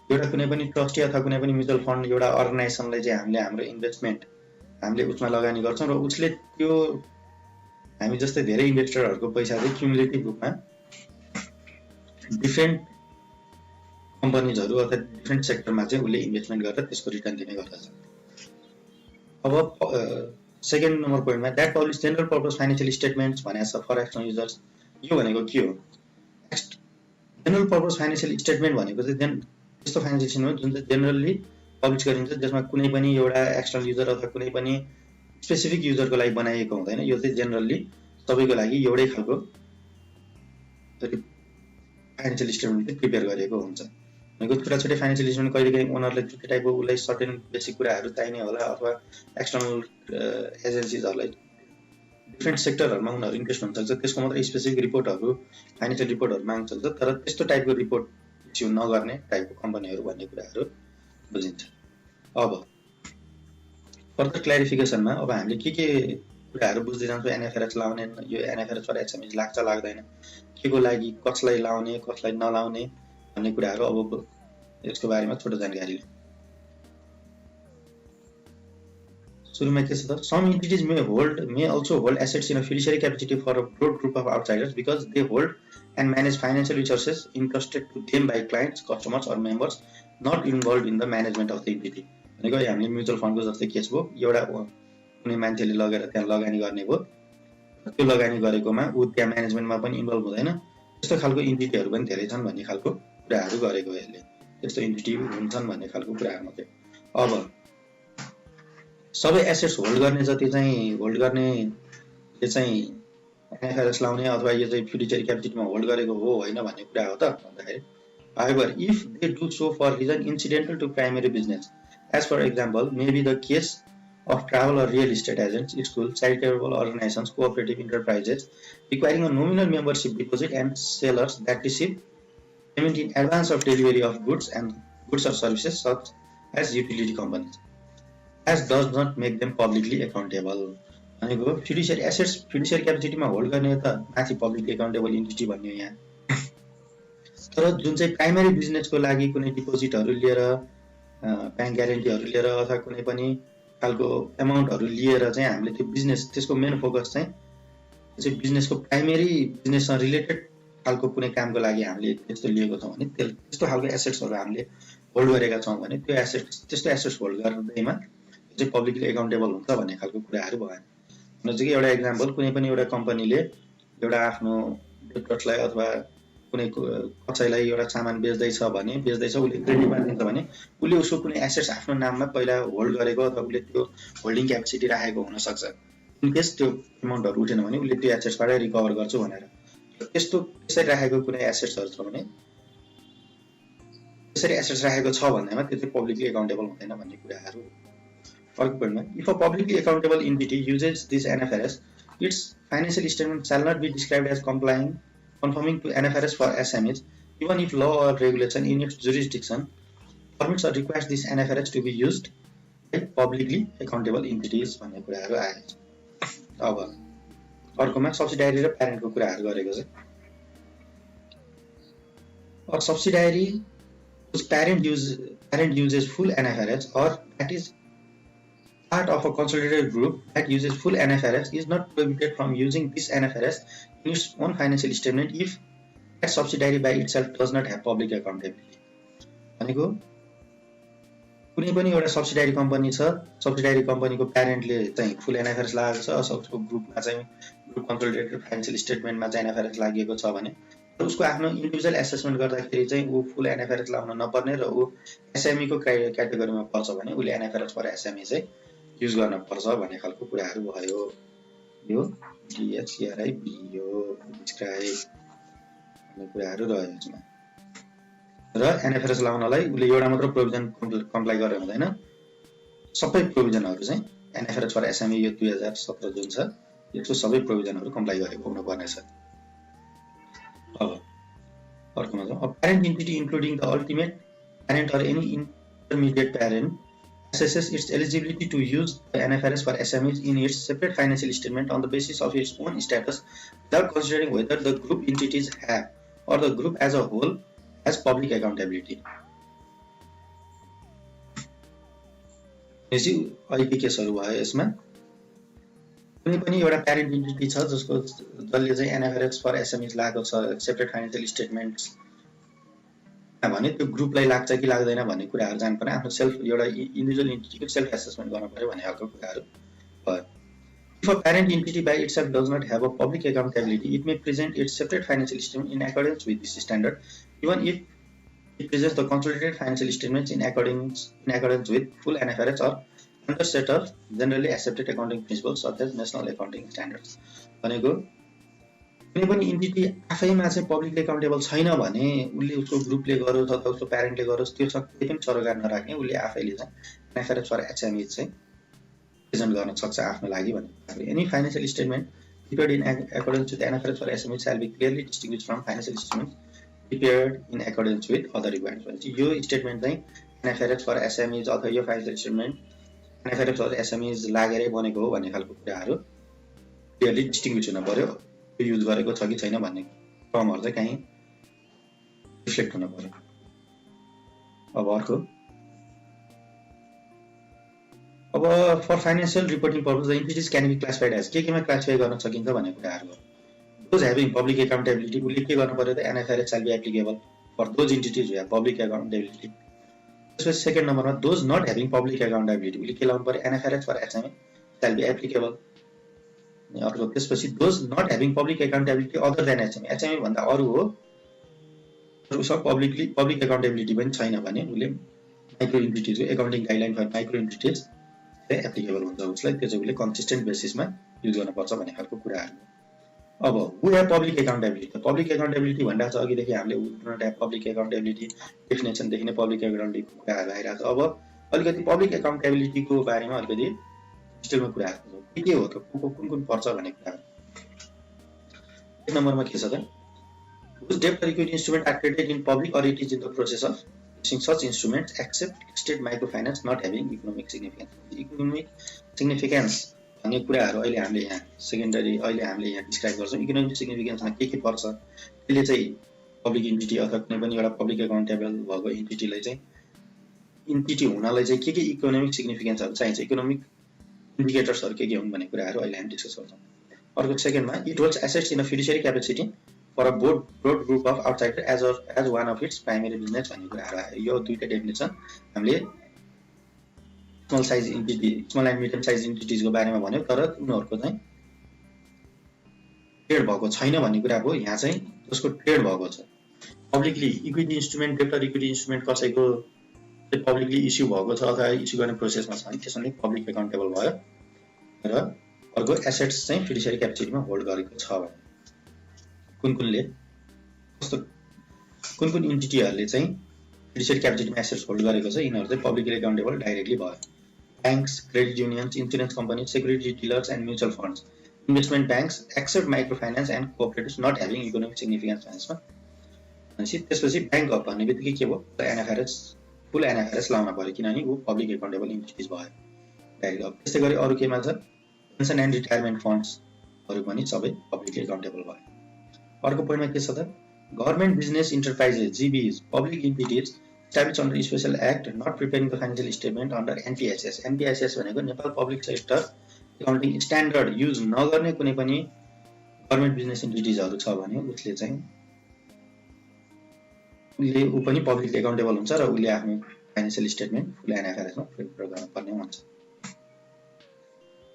Speaker 2: एउटा कुनै पनि ट्रस्टी अथवा कुनै पनि म्युचुअल फन्ड एउटा अर्गनाइजेसनलाई चाहिँ हामीले हाम्रो इन्भेस्टमेन्ट हामीले उसमा लगानी गर्छौँ र उसले त्यो हामी जस्तै धेरै इन्भेस्टरहरूको पैसा चाहिँ क्युमुलेटिभ रूपमा डिफ्रेन्ट कम्पनीजहरू अथवा डिफ्रेन्ट सेक्टरमा चाहिँ उसले इन्भेस्टमेन्ट गरेर त्यसको रिटर्न दिने गर्दछ। अब 2nd नम्बर पोइन्टमा that publish general purpose financial statements भनेको छ फर एक्सटर्नल युजर्स। यो भनेको के हो? जेनरल पर्पज फाइनेन्सियल स्टेटमेन्ट भनेको चाहिँ त्यस्तो फाइनेन्सियल स्टेटमेन्ट जुन चाहिँ जेनरली पब्लिस गरिन्छ, जसमा कुनै पनि एउटा एक्सटर्नल युजर अथवा कुनै पनि स्पेसिफिक युजरको लागि बनाइएको हुँदैन। यो चाहिँ जेनरली सबैको लागि एउटै खालको फाइनेन्सियल स्टेटमेन्ट प्रिपेयर गरेको हुन्छ। भनेको छुट्टा छुट्टै फाइनेन्सियल स्टेटमेन्ट कहिलेकाहीँ ओनरलाई जुन टाइपको उसलाई सर्टेन बेसिक कुराहरू चाहिने होला अथवा एक्सटर्नल एजेन्सिजहरूलाई डिफ्रेन्ट सेक्टरहरूमा उनीहरू इन्ट्रेस्ट हुनसक्छ, त्यसको मात्रै स्पेसिफिक रिपोर्टहरू फाइनेन्सियल रिपोर्टहरू माग्छ। तर त्यस्तो टाइपको रिपोर्ट इस्यु नगर्ने टाइपको कम्पनीहरू भन्ने कुराहरू बुझिन्छ। अब फर्दर क्ल्यारिफिकेसनमा अब हामीले के कुराहरू बुझ्दै जान्छौँ, एनएफआरएस लाउने, यो एनएफआरएस फर एसएमई लाग्छ लाग्दैन, के को लागि कसलाई लाउने कसलाई नलाउने भन्ने कुराहरू अब यसको बारेमा छोटो जानकारी लिउँ। सुरुमा के छ त, some entities may also hold assets in a fiduciary capacity for a broad group of outsiders because they hold and manage financial resources entrusted to them by clients, customers or members not involved in the management of the entity। भनेको हामीले mutual फन्डको जस्तै case भयो, एउटा कुनै मान्छेले लगेर त्यहाँ लगानी गर्ने भयो, त्यो लगानी गरेकोमा ऊ त्यहाँ म्यानेजमेन्टमा पनि इन्भल्भ हुँदैन, त्यस्तो खालको इन्टिटीहरू पनि धेरै छन् भन्ने खालको कुराहरू गरेको यसले, त्यस्तो इन्टिटी हुन्छन् भन्ने खालको कुराहरू मात्रै। अब सबै एसेट्स होल्ड गर्ने जति चाहिँ होल्ड गर्ने यो चाहिँ एनएफआरएस लाउने अथवा यो चाहिँ फिडुसियरी क्यापेसिटीमा होल्ड गरेको हो होइन भन्ने कुरा हो त भन्दाखेरि, however if they do so for reason incidental to primary business, as for example may be the case of travel or real estate agents, schools, charitable organizations, cooperative enterprises requiring a nominal membership deposit and sellers that receive payment in advance of delivery of goods or services such as utility companies, as does not make them publicly accountable। भनेको फिडुसियरी assets फिडुसियरी क्यापेसिटीमा hold गर्ने त माथि publicly accountable entity भन्ने हो यहाँ। तर जुन चाहिँ प्राइमरी बिजनेसको लागि कुनै डिपोजिटहरू लिएर ब्याङ्क ग्यारेन्टीहरू लिएर अथवा कुनै पनि खालको एमाउन्टहरू लिएर चाहिँ हामीले त्यो बिजनेस त्यसको मेन फोकस चाहिँ बिजनेसको प्राइमेरी बिजनेससँग रिलेटेड खालको कुनै कामको लागि हामीले त्यस्तो लिएको छौँ भने त्यस्तो खालको एसेट्सहरू हामीले होल्ड गरेका छौँ भने त्यो त्यस्तो एसेट्स होल्ड गर्दैमा चाहिँ पब्लिकली एकाउन्टेबल हुन्छ भन्ने खालको कुराहरू भयो। भने चाहिँ एउटा एक्जाम्पल, कुनै पनि एउटा कम्पनीले एउटा आफ्नो डेप्टर्सलाई अथवा कुनै कसैलाई एउटा सामान बेच्दैछ भने उसले क्रेडिटमा दिन्छ भने उसले उसको कुनै एसेट्स आफ्नो नाममा पहिला होल्ड गरेको अथवा उसले त्यो होल्डिङ क्यापेसिटी राखेको हुनसक्छ। इनकेस त्यो एमाउन्टहरू उठेन भने उसले त्यो एसेट्सबाटै रिकभर गर्छु भनेर त्यस्तो त्यसरी राखेको कुनै एसेट्सहरू छ भने त्यसरी एसेट्स राखेको छ भन्दैमा त्यो चाहिँ पब्लिकली एकाउन्टेबल हुँदैन भन्ने कुराहरू। अर्को पोइन्टमा, if a publicly accountable entity uses this NFRS, its financial statement shall not be described as conforming to NFRS for SMEs, even if law or regulation in its jurisdiction permits or requires this NFRS to be used by publicly accountable entities भन्ने कुराहरू आएको छ। अब अर्कोमा subsidiary र प्यारेन्टको कुराहरू गरेको छ। or subsidiary whose parent uses full NFRS or that is part of a consolidated group that uses full NFRS is not prohibited from using this NFRS in its own financial statement if that subsidiary by itself does not have public accountability। भनेको कुनै पनि एउटा subsidiary company छ, subsidiary कम्पनीको प्यारेन्टले चाहिँ फुल NFRS लागेको छ, उसको ग्रुपमा चाहिँ ग्रुप कन्सोलिडेटेड फाइनेन्सियल स्टेटमेन्टमा चाहिँ एनएफआरएस लागेको छ भने उसको आफ्नो इन्डिभिजुअल एसेसमेन्ट गर्दाखेरि चाहिँ ऊ फुल एनएफआरएस लाउन नपर्ने र ऊ एसएमई को क्याटेगोरीमा पर्छ भने उसले एनएफआरएस फर एसएमई चाहिँ युज गर्न पर्छ भन्ने खालको कुराहरू भयो। यो डिएचसिआरआई बियो डिस्क्राइब भन्ने कुराहरू रह्यो यसमा। र एनएफआरएस लाउनलाई उसले एउटा मात्र प्रोभिजन कम्प्लाई गरेर हुँदैन, सबै प्रोभिजनहरू चाहिँ एनएफआरएस फर एसएमई यो 2017 जुन छ यसको सबै प्रोभिजनहरू कम्प्लाई गरेको हुनुपर्ने छ। अब अर्कोमा जाउँ। Parent entity including the ultimate parent or any intermediate parent assesses its eligibility to use the NFRS for SMEs in its separate financial statement on the basis of its own status without considering whether the group entities have or the group as a whole has public accountability। अहिले केसहरू भयो यसमा कुनै पनि एउटा parent entity छ जसले चाहिँ NFRS for SMEs लागेको छ सेपरेट फाइनेन्शियल स्टेटमेन्ट्स भने त्यो ग्रुपलाई लाग्छ कि लाग्दैन भन्ने कुराहरू जान्नु पर्ने, आफ्नो सेल्फ एउटा इन्डिभिजुअल एन्टिटीको सेल्फ एसेसमेन्ट गर्नु पर्यो भन्ने खालको कुराहरू भयो। If a parent entity by itself does not have a public accountability, it may present its separate financial statement in accordance with this standard, even if it presents the consolidated financial statements in accordance with full NFRS or under set of generally accepted accounting principles such as national accounting standards. भनेको कुनै पनि entity आफैमा चाहिँ publicly accountable छैन भने उसले उसको ग्रुपले गरोस् अथवा उसको प्यारेन्टले गरोस् त्यो केही पनि सरोकार नराख्ने उसले आफैले चाहिँ एनएफआरएस फर एचएमई चाहिँ प्रेजेन्ट गर्न सक्छ आफ्नो लागि भन्ने। Any financial statement prepared in accordance with NFRS for SME shall be clearly distinguished from financial statements prepared in accordance with other requirements। यो स्टेटमेन्ट चाहिँ NFRS for SMEs अथवा यो financial statement NFRS for SMEs लागेरै बनेको हो भन्ने खालको कुराहरू clearly distinguish हुन पर्यो। त्यो युज गरेको छ कि छैन भन्ने टर्महरू चाहिँ कहीँ रिफ्लेक्ट हुन पर्यो। अब अर्को, अब for financial reporting purpose the entities can be classified as केमा क्लासिफाई गर्न सकिन्छ भन्ने कुराहरू हो। दोज ह्याभिङ पब्लिक एकाउन्टेबिलिटी उसले के गर्नु पर्यो त NFRS shall be applicable for those entities who have public accountability. त्यसपछि सेकेन्ड नम्बरमा those not having public accountability उसले के लाउनु पर्यो NFRS for HME shall be applicable. अर्को त्यसपछि those not having public accountability other than HME, HME भन्दा अरू हो उसँग पब्लिक एकाउन्टेबिलिटी पनि छैन भने उसले माइक्रो इन्टिटीजको accounting guideline for micro entities applicable हुन्छ उसलाई। त्यो चाहिँ उसले कन्सिस्टेन्ट बेसिसमा युज गर्नुपर्छ भन्ने खालको कुराहरू। अब who have public accountability, public accountability भनिरहेको छ अघिदेखि हामीले पब्लिक एकाउन्टेबिलिटी डेफिनेसनदेखि नै पब्लिक एकाउन्टेबिलिटीको कुराहरू आइरहेको छ। अब अलिकति पब्लिक एकाउन्टेबिलिटीको बारेमा अलिकति डिटेलमा कुराहरू के हो त, कुन पर्छ भन्ने कुराहरू। एक नम्बरमा के छ त whose debt or equity instrument are traded in public or it is in the process of using such instruments except listed microfinance not having economic significance। Economic significance भन्ने कुराहरू अहिले हामीले यहाँ सेकेन्डरी अहिले हामीले यहाँ डिस्क्राइब गर्छौँ। इकोनोमिक सिग्निफिकेन्समा के पर्छ त्यसले चाहिँ पब्लिक इन्टिटी अथवा कुनै पनि एउटा पब्लिक एकाउन्टेबल भएको इन्टिटीलाई चाहिँ इन्टिटी हुनलाई चाहिँ के इकोनोमिक सिग्निफिकेन्सहरू चाहिन्छ, इकोनोमिक इन्डिकेटर्सहरू के हुन् भन्ने कुराहरू अहिले हामी डिस्कस गर्छौँ। अर्को सेकेन्डमा it holds assets in a fiduciary capacity for a broad group of outsider as one of its primary business भन्ने कुराहरू आयो। यो दुईवटा डेफिनेसन हामीले small size entity small and medium size इन्टिटीजको बारेमा भन्यो, तर उनीहरूको चाहिँ ट्रेड भएको छैन भन्ने कुरा हो। यहाँ चाहिँ जसको ट्रेड भएको छ पब्लिकली इक्विटी इन्स्ट्रुमेन्ट डेप्ट अर इक्विटी इन्स्ट्रुमेन्ट कसैको पब्लिकली इस्यु भएको छ अथवा इस्यु गर्ने प्रोसेसमा छ भने त्यसमा पब्लिक एकाउन्टेबल भयो। र अर्को एसेट्स चाहिँ फिडुसियरी क्यापेसिटीमा होल्ड गरेको छ भने कुन इन्टिटीहरूले चाहिँ फिडुसियरी क्यापेसिटीमा एसेट्स होल्ड गरेको छ यिनीहरू चाहिँ पब्लिकली एकाउन्टेबल डाइरेक्टली भयो। Banks, credit unions, insurance company, security dealers and mutual funds, investment banks except micro finance and cooperatives not having economic significance फाइनेन्समा। भनेपछि त्यसपछि ब्याङ्क अफ भन्ने बित्तिकै के भयो एनएफआरएस फुल एनएफआरएस लाउन पर्यो किनभने ऊ पब्लिक एकाउन्टेबल इन्टिटिज भयो डाइरेक्ट। अब त्यस्तै गरी अरू केमा छ पेन्सन एन्ड रिटायरमेन्ट फन्ड्सहरू पनि सबै पब्लिकली एकाउन्टेबल भयो। अर्को पोइन्टमा के छ त government business enterprises GBEs public entities established under special act not preparing the financial statement under NPSS। NPSS भनेको Nepal public sector accounting standard use नगर्ने कुनै पनि गभर्मेन्ट बिजनेस इन्टिटिजहरू छ भने उसले चाहिँ ऊ पनि पब्लिकली एकाउन्टेबल हुन्छ र उसले आफ्नो फाइनेन्शियल स्टेटमेन्ट फुल एनएफआरएसमा प्रिपेयर गर्नुपर्ने हुन्छ।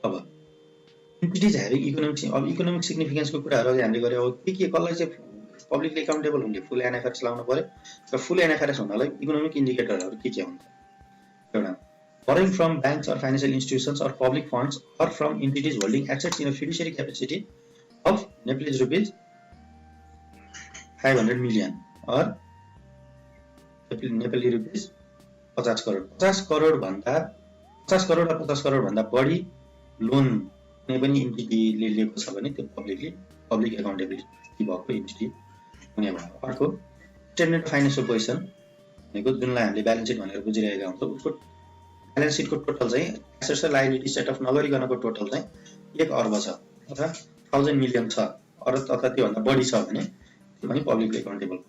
Speaker 2: अब इन्टिटिज ह्याभिङ इकोनोमिक सिग्निफिकेन्सको कुराहरू हामीले गऱ्यौँ। अब के कसलाई चाहिँ पब्लिकली एकाउन्टेबल हुने फुल एनएफआरएस लाउनु पर्यो र फुल एनएफआरएस हुनलाई इकोनोमिक इन्डिकेटरहरू के हुन्छ। एउटा borrowing from banks or financial institutions or public funds or from entities holding assets in a fiduciary capacity of Nepalese rupees 500 million or Nepali rupees 50 crore. 50 crore र 50 करोड भन्दा बढी लोन कुनै पनि इन्टिटीले लिएको छ भने त्यो पब्लिक एकाउन्टेबिलिटी भएको इन्टिटी हुने भयो। अर्को स्टेटमेन्ट अफ फाइनेन्सियल पोजिसन भनेको जुनलाई हामीले ब्यालेन्स सिट भनेर बुझिरहेका हुन्छौँ उसको ब्यालेन्स सिटको टोटल चाहिँ एसेट्स र लायबिलिटी सेट अफ नगरिकनको टोटल चाहिँ 1 अर्ब छ अथवा 1000 मिलियन छ अथवा त्योभन्दा बढी छ भने त्यो पनि पब्लिकली एकाउन्टेबल भयो।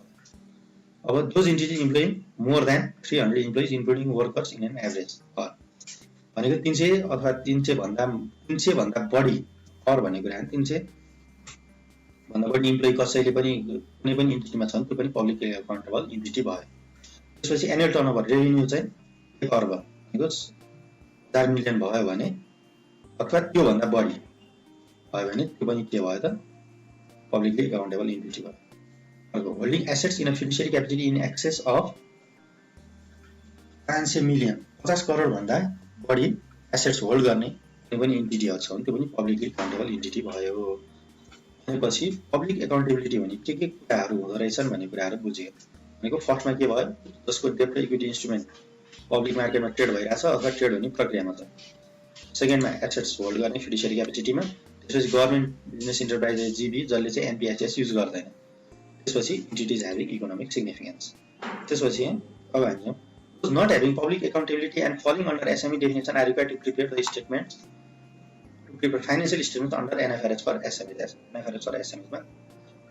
Speaker 2: अब those entities employing more than 300 employees including workers in an average भनेको 300 अथवा 300 भन्दा बढी अर भन्ने कुरा 300 भन्दा बढी इम्प्लोइ कसैले पनि कुनै पनि इन्टिटीमा छन् त्यो पनि पब्लिकली एकाउन्टेबल इन्टिटी भयो। त्यसपछि एनुअल टर्नओभर रेभेन्यू चाहिँ 1 अर्ब भनेको 4 मिलियन भयो भने अथवा त्योभन्दा बढी भयो भने त्यो पनि के भयो त पब्लिकली एकाउन्टेबल इन्टिटी भयो। अर्को holding assets in a fiduciary capacity in excess of 500 million 50 crore भन्दा बढी एसेट्स होल्ड गर्ने कुनै पनि इन्टिटीहरू छ भने त्यो पनि पब्लिकली एकाउन्टेबल इन्टिटी भयो। भनेपछि पब्लिक एकाउन्टेबिलिटी भने के कुराहरू हुँदो रहेछन् भन्ने कुराहरू बुझ्यो। भनेको फर्स्टमा के भयो, जसको डेब्ट र इक्विटी इन्स्ट्रुमेन्ट पब्लिक मार्केटमा ट्रेड भइरहेछ अथवा ट्रेड हुने प्रक्रियामा छ। सेकेन्डमा एसेट्स होल्ड गर्ने फिडुसियरी क्यापेसिटीमा। त्यसपछि गभर्मेन्ट बिजनेस इन्टरप्राइजेस जीबी जसले चाहिँ एनपिएचएस युज गर्दैन। त्यसपछि इन्टिटीज ह्याभिङ इकोनोमिक सिग्निफिकेन्स। त्यसपछि अब हामी जाउँ, not having public accountability and falling under SME definition are required to prepare the statements, to prepare financial statements under NFRS for SMEs. NFRS for SMEs मा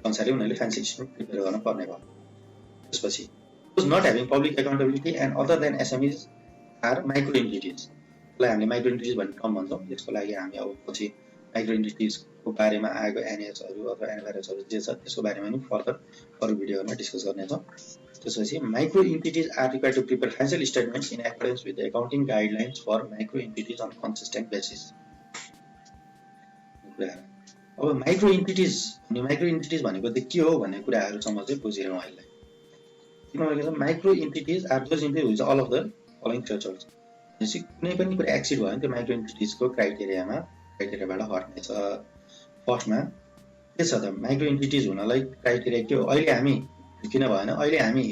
Speaker 2: अनुसारले उनीहरूले फाइनेन्सियल स्टेटमेन्ट प्रिपेयर गर्न पर्ने भयो। त्यसपछि not having public accountability and other than SMEs are micro entities. यसलाई हामीले micro इन्टिटीज भन्ने टर्म भन्छौँ। यसको लागि हामी अब पछि माइक्रो इन्टिटीजको बारेमा आएको एनएचहरू अथवा एनएफआरएसहरू जे छ त्यसको बारेमा पनि फर्दर अरू भिडियोहरूमा डिस्कस गर्नेछौँ। त्यसपछि micro entities are required to prepare financial statements in accordance with the accounting guidelines for micro entities on consistent basis. अब माइक्रो इन्टिटीज भनेको चाहिँ के हो भन्ने कुराहरूसम्म चाहिँ बुझिरहँ अहिले। किनभने micro entities are those entities which all of the following thresholds. भनेपछि कुनै पनि कुरा एक्सिड भयो भने त्यो माइक्रो इन्टिटीजको क्राइटेरियाबाट हट्नेछ। फर्स्टमा के छ त, माइक्रो इन्टिटीज हुनलाई क्राइटेरिया के हो? अहिले हामी किन भएन, अहिले हामी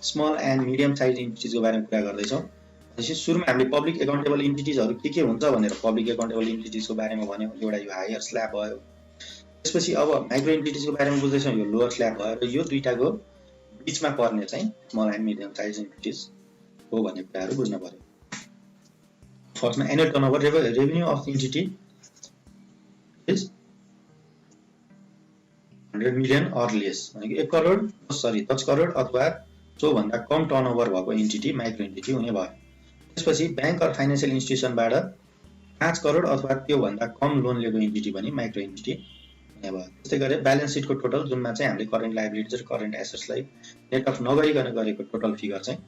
Speaker 2: स्मल एन्ड मिडियम साइज इन्टिटीजको बारेमा कुरा गर्दैछौँ। त्यसपछि सुरुमा हामीले पब्लिक एकाउन्टेबल इन्टिटीजहरू के हुन्छ भनेर पब्लिक एकाउन्टेबल इन्टिटीजको बारेमा भन्यो। एउटा यो हायर स्ल्याब भयो। त्यसपछि अब माइक्रो इन्टिटीजको बारेमा बुझ्दैछौँ, यो लोवर स्ल्याब भयो र यो दुईटाको बिचमा पर्ने चाहिँ small and medium size entities हो भन्ने कुराहरू बुझ्न पर्यो। फर्स्टमा annual turnover revenue of entity is 100 million or less, भनेको 10 करोड अथवा त्योभन्दा कम टर्नओभर भएको इन्टिटी माइक्रो इन्टिटी हुने भयो। त्यसपछि ब्याङ्क अर फाइनेन्सियल इन्स्टिट्युसनबाट 5 करोड अथवा त्योभन्दा कम लोन लिएको इन्टिटी पनि माइक्रो इन्टिटी हुने भयो। त्यस्तै गरी ब्यालेन्स सिटको टोटल जुनमा चाहिँ हामीले करेन्ट लायबिलिटिज र करेन्ट एसेट्सलाई नेट अफ नगरिकन गरेको टोटल फिगर चाहिँ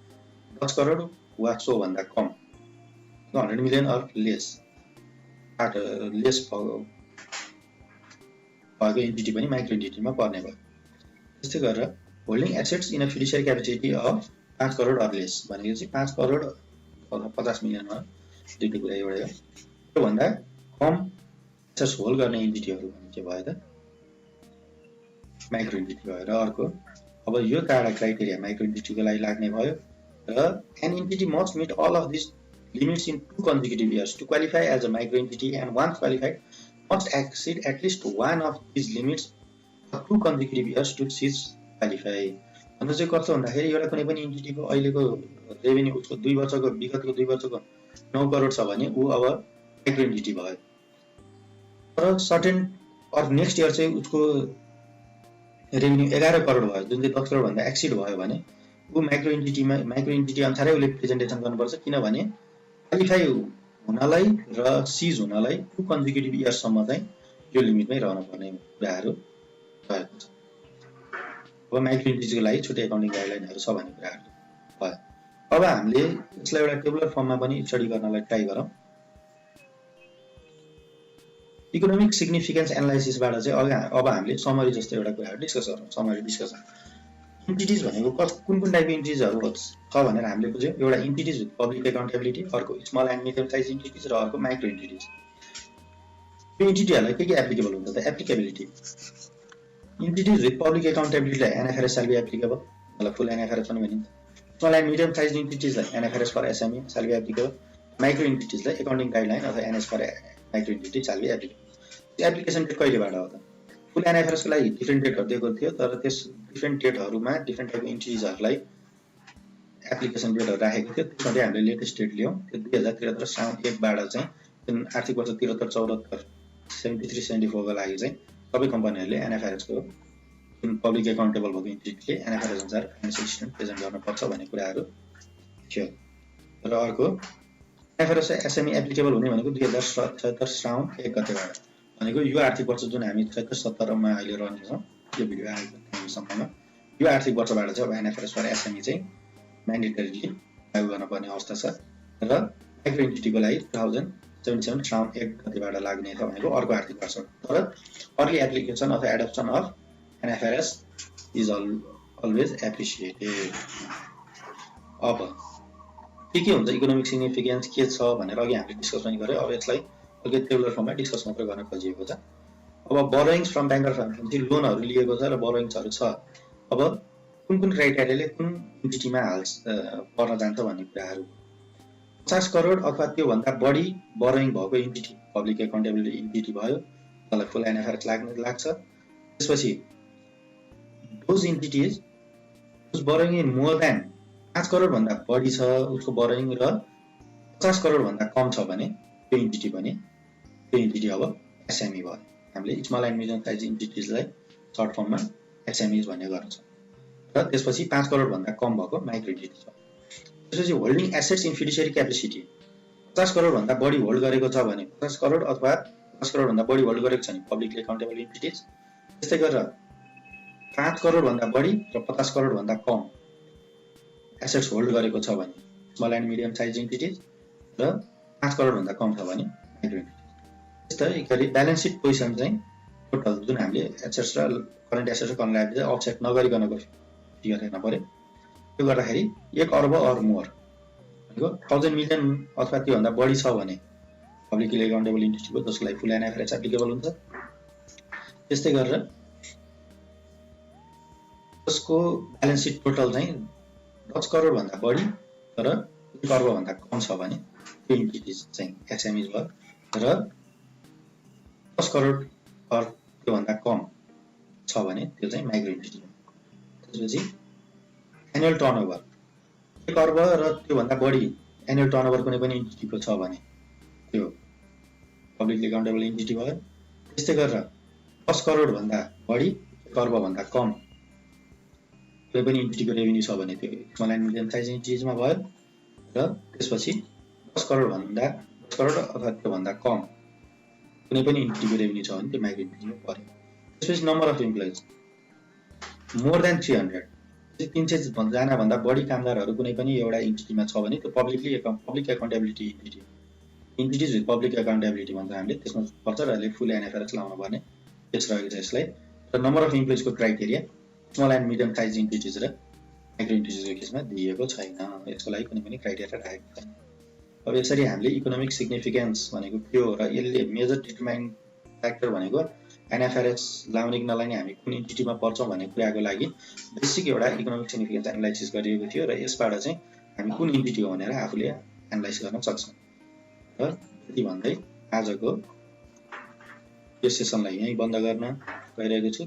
Speaker 2: 10 करोड वा त्योभन्दा कम 100 million अर लेस भएको इन्टिटी पनि माइक्रो इन्टिटीमा पर्ने भयो। त्यस्तै गरेर holding assets in a fiduciary capacity of 5 crore or less भनेको चाहिँ 5 करोड अथवा 50 मिलियनमा दुईटै कुरा एउटै हो। त्योभन्दा कम एसेट्स होल्ड गर्ने इन्टिटीहरू भने के भयो त, माइक्रो इन्टिटी भयो। र अर्को अब यो चारवटा क्राइटेरिया माइक्रो इन्टिटीको लागि लाग्ने भयो र an entity must meet all of this limits in 2 consecutive years to qualify as a micro entity, and once qualified must exceed at least one of these limits for 2 consecutive years to cease qualify। भन्दा चाहिँ कस्तो भन्दाखेरि एउटा कुनै पनि इन्टिटीको अहिलेको revenue उसको 2 वर्षको विगतको 2 वर्षको 9 करोड छ भने ऊ अब माइक्रो इन्टिटी भयो। तर सर्टेन अर नेक्स्ट इयर चाहिँ उसको रेभेन्यू 11 करोड भयो, जुन चाहिँ 10 करोड भन्दा एक्सिड भयो भने ऊ माइक्रो इन्टिटी अनुसारै उसले प्रेजेन्टेसन गर्नुपर्छ। किनभने क्वालिफाई हुनलाई र सिज हुनलाई 2 कन्जिक्युटिभ इयर्ससम्म चाहिँ यो लिमिटमै रहन पर्ने कुराहरू रहेको छ। अब माइक्रो इन्टिटीको लागि छुट्टै एकाउन्टिङ गाइडलाइनहरू छ भन्ने कुराहरू भयो। अब हामीले यसलाई एउटा टेबुलर फर्ममा पनि स्टडी गर्नलाई ट्राई गरौँ। इकोनोमिक सिग्निफिकेन्स एनालाइसिसबाट चाहिँ अब हामीले समरी जस्तो एउटा कुराहरू डिस्कस गरौँ। समरी डिस्कसन इन्टिटीज भनेको कुन टाइपको इन्टिटीजहरू छ भनेर हामीले बुझ्यौँ। एउटा इन्टिटीज विथ पब्लिक एकाउन्टेबिलिटी, अर्को स्मल एन्ड मिडियम साइज इन्टिटीज र अर्को माइक्रो इन्टिटीज। यो इन्टिटीहरूलाई के एप्लिकेबल हुन्छ त, एप्लिकेबिलिटी। इन्टिटीज विथ पब्लिक एकाउन्टेबिलिटीलाई एनएफआरएस साल बी एप्लिकेबल, मतलब फुल एनएफआरएस पनि भनिन्छ। स्मल एन्ड मिडियम साइज इन्टिटीजलाई NFRS for SME shall be applicable. Micro इन्टिटीजलाई एकाउन्टिङ गाइडलाइन अथवा NS for micro entity shall be applicable. Application date कहिलेबाट हो त, फुल एनएफआरएसको लागि डिफ्रेन्ट डेटहरू दिएको थियो, तर त्यस डिफ्रेन्ट डेटहरूमा डिफ्रेन्ट टाइपको इन्टिटीजहरूलाई एप्लिकेसन डेटहरू राखेको थियो। त्यसमध्ये हामीले लेटेस्ट डेट लियौँ, त्यो 2073 साउन 1बाट चाहिँ जुन आर्थिक वर्ष 73-74 73-74 को लागि चाहिँ सबै कम्पनीहरूले एनएफआरएसको जुन पब्लिक एकाउन्टेबल भएको इन्टिटीले एनएफआरएस अनुसार फाइनेन्सियल स्टेटमेन्ट प्रेजेन्ट गर्नुपर्छ भन्ने कुराहरू थियो। र अर्को एनएफआरएस एसएमई एप्लिकेबल हुने भनेको 2077 साउन 1 गतेबाट, भनेको यो आर्थिक वर्ष जुन हामी 76-77 मा अहिले रहनेछौँ, यो भिडियो आएको सम्ममा यो आर्थिक वर्षबाट चाहिँ अब एनएफआरएस फर एसएमई चाहिँ म्यान्डेटरीली लागू गर्नुपर्ने अवस्था छ। र माइक्रो इन्टिटीको लागि 2077 साउन 1 गतेबाट लाग्ने छ भनेको अर्को आर्थिक वर्ष। तर अर्ली एप्लिकेसन अथवा adaptation of NFRS is always appreciated. अब के हुन्छ इकोनोमिक सिग्निफिकेन्स के छ भनेर अघि हामीले डिस्कस पनि गऱ्यौँ। अब यसलाई अलिकति टेबुलर फर्ममा डिस्कस मात्र गर्न खोजिएको छ। अब बोरोइङ्स फ्रम ब्याङ्कर भनेपछि लोनहरू लिएको छ र बोरोइङ्सहरू छ। अब कुन कुन क्राइटेरियाले कुन इन्टिटीमा पर्न जान्छ भन्ने कुराहरू 50 करोड अथवा त्योभन्दा बढी बोरोइङ भएको इन्टिटी पब्लिक एकाउन्टेबिलिटी इन्टिटी भयो, त्यसलाई फुल एनएफआरएस लाग्छ। त्यसपछि दोज इन्टिटिज उस बोरोइङ इन मोर देन 5 करोडभन्दा बढी छ उसको बोरोइङ र 50 करोडभन्दा कम छ भने त्यो इन्टिटी अब एसएमई भयो। हामीले स्मल एन्ड मिडियम साइज इन्टिटिजलाई सर्ट फर्ममा एसएमइज भन्ने गर्छ र त्यसपछि 5 करोडभन्दा कम भएको माइक्रो इन्टिटी छ। त्यसपछि होल्डिङ एसेट्स इन फिडुसियरी क्यापेसिटी 50 करोडभन्दा बढी होल्ड गरेको छ भने 50 करोड अथवा 50 करोडभन्दा बढी होल्ड गरेको छ भने पब्लिकली एकाउन्टेबल इन्टिटिज। त्यस्तै गरेर 5 करोडभन्दा बढी र 50 करोडभन्दा कम एसेट्स होल्ड गरेको छ भने small and medium size entities र 5 करोडभन्दा कम छ भने माइक्रो इन्टिटिज। त्यस्तै गरी ब्यालेन्स सिट पोजिसन चाहिँ टोटल जुन हामीले एसेट्स र करेन्ट एसेट्स र करन्ट लायबिलिटी अफसेट नगरिकनको फिगर हेर्न पर्यो। त्यो गर्दाखेरि 1 अर्ब अर मोर भनेको 1000 मिलियन अथवा त्योभन्दा बढी छ भने पब्लिकली एकाउन्टेबल इन्टिटी हो जसको लागि फुल एनएफआरएस एप्लिकेबल हुन्छ। त्यस्तै गरेर उसको ब्यालेन्स सिट टोटल चाहिँ 10 करोडभन्दा बढी तर 1 अर्बभन्दा कम छ भने त्यो इन्टिटिज चाहिँ एसएमइज भयो र 10 करोड अर त्योभन्दा कम छ भने त्यो चाहिँ माइक्रो इन्टिटी हो। त्यसपछि एनुअल टर्नओभर 1 अर्ब र त्योभन्दा बढी एनुअल टर्नओभर कुनै पनि इन्टिटीको छ भने त्यो पब्लिकली एकाउन्टेबल इन्टिटी भयो। त्यस्तै गरेर 10 करोडभन्दा बढी 1 अर्बभन्दा कम कुनै पनि इन्टिटीको रेभेन्यू छ भने त्यो स्मल एन्ड मिडियम साइज इन्टिटिजमा भयो र त्यसपछि 10 करोड अथवा त्योभन्दा कम कुनै पनि इन्टिटीको रेभेन्यू छ भने त्यो माइक्रो इन्टिटीमा पर्यो। त्यसपछि number of employees more than 300 300 जनाभन्दा बढी कामदारहरू कुनै पनि एउटा इन्टिटीमा छ भने त्यो public accountability entities with public accountability भन्छ हामीले, त्यसमा पर्छ र यसले फुल एनएफआरएस लाउनु पर्ने केस रहेको छ यसलाई। र नम्बर अफ इम्प्लोइजको criteria small and medium size entities र माइक्रो इन्टिटिजको केसमा दिएको छैन, यसको लागि कुनै पनि क्राइटेरिया राखेको छैन। अब यसरी हामीले इकोनोमिक सिग्निफिकेन्स भनेको के हो र यसले मेजर डिटरमाइन फ्याक्टर भनेको एनएफआरएस लाउने कि नलाउने हामी कुन इन्टिटीमा पर्छौँ भन्ने कुराको लागि बेसिक एउटा इकोनोमिक सिग्निफिकेन्स एनालाइसिस गरिएको थियो र यसबाट चाहिँ हामी कुन इन्टिटी हो भनेर आफूले एनालाइज गर्न सक्छौँ। र यति भन्दै आजको यो सेसनलाई यहीँ बन्द गर्न गइरहेको छु।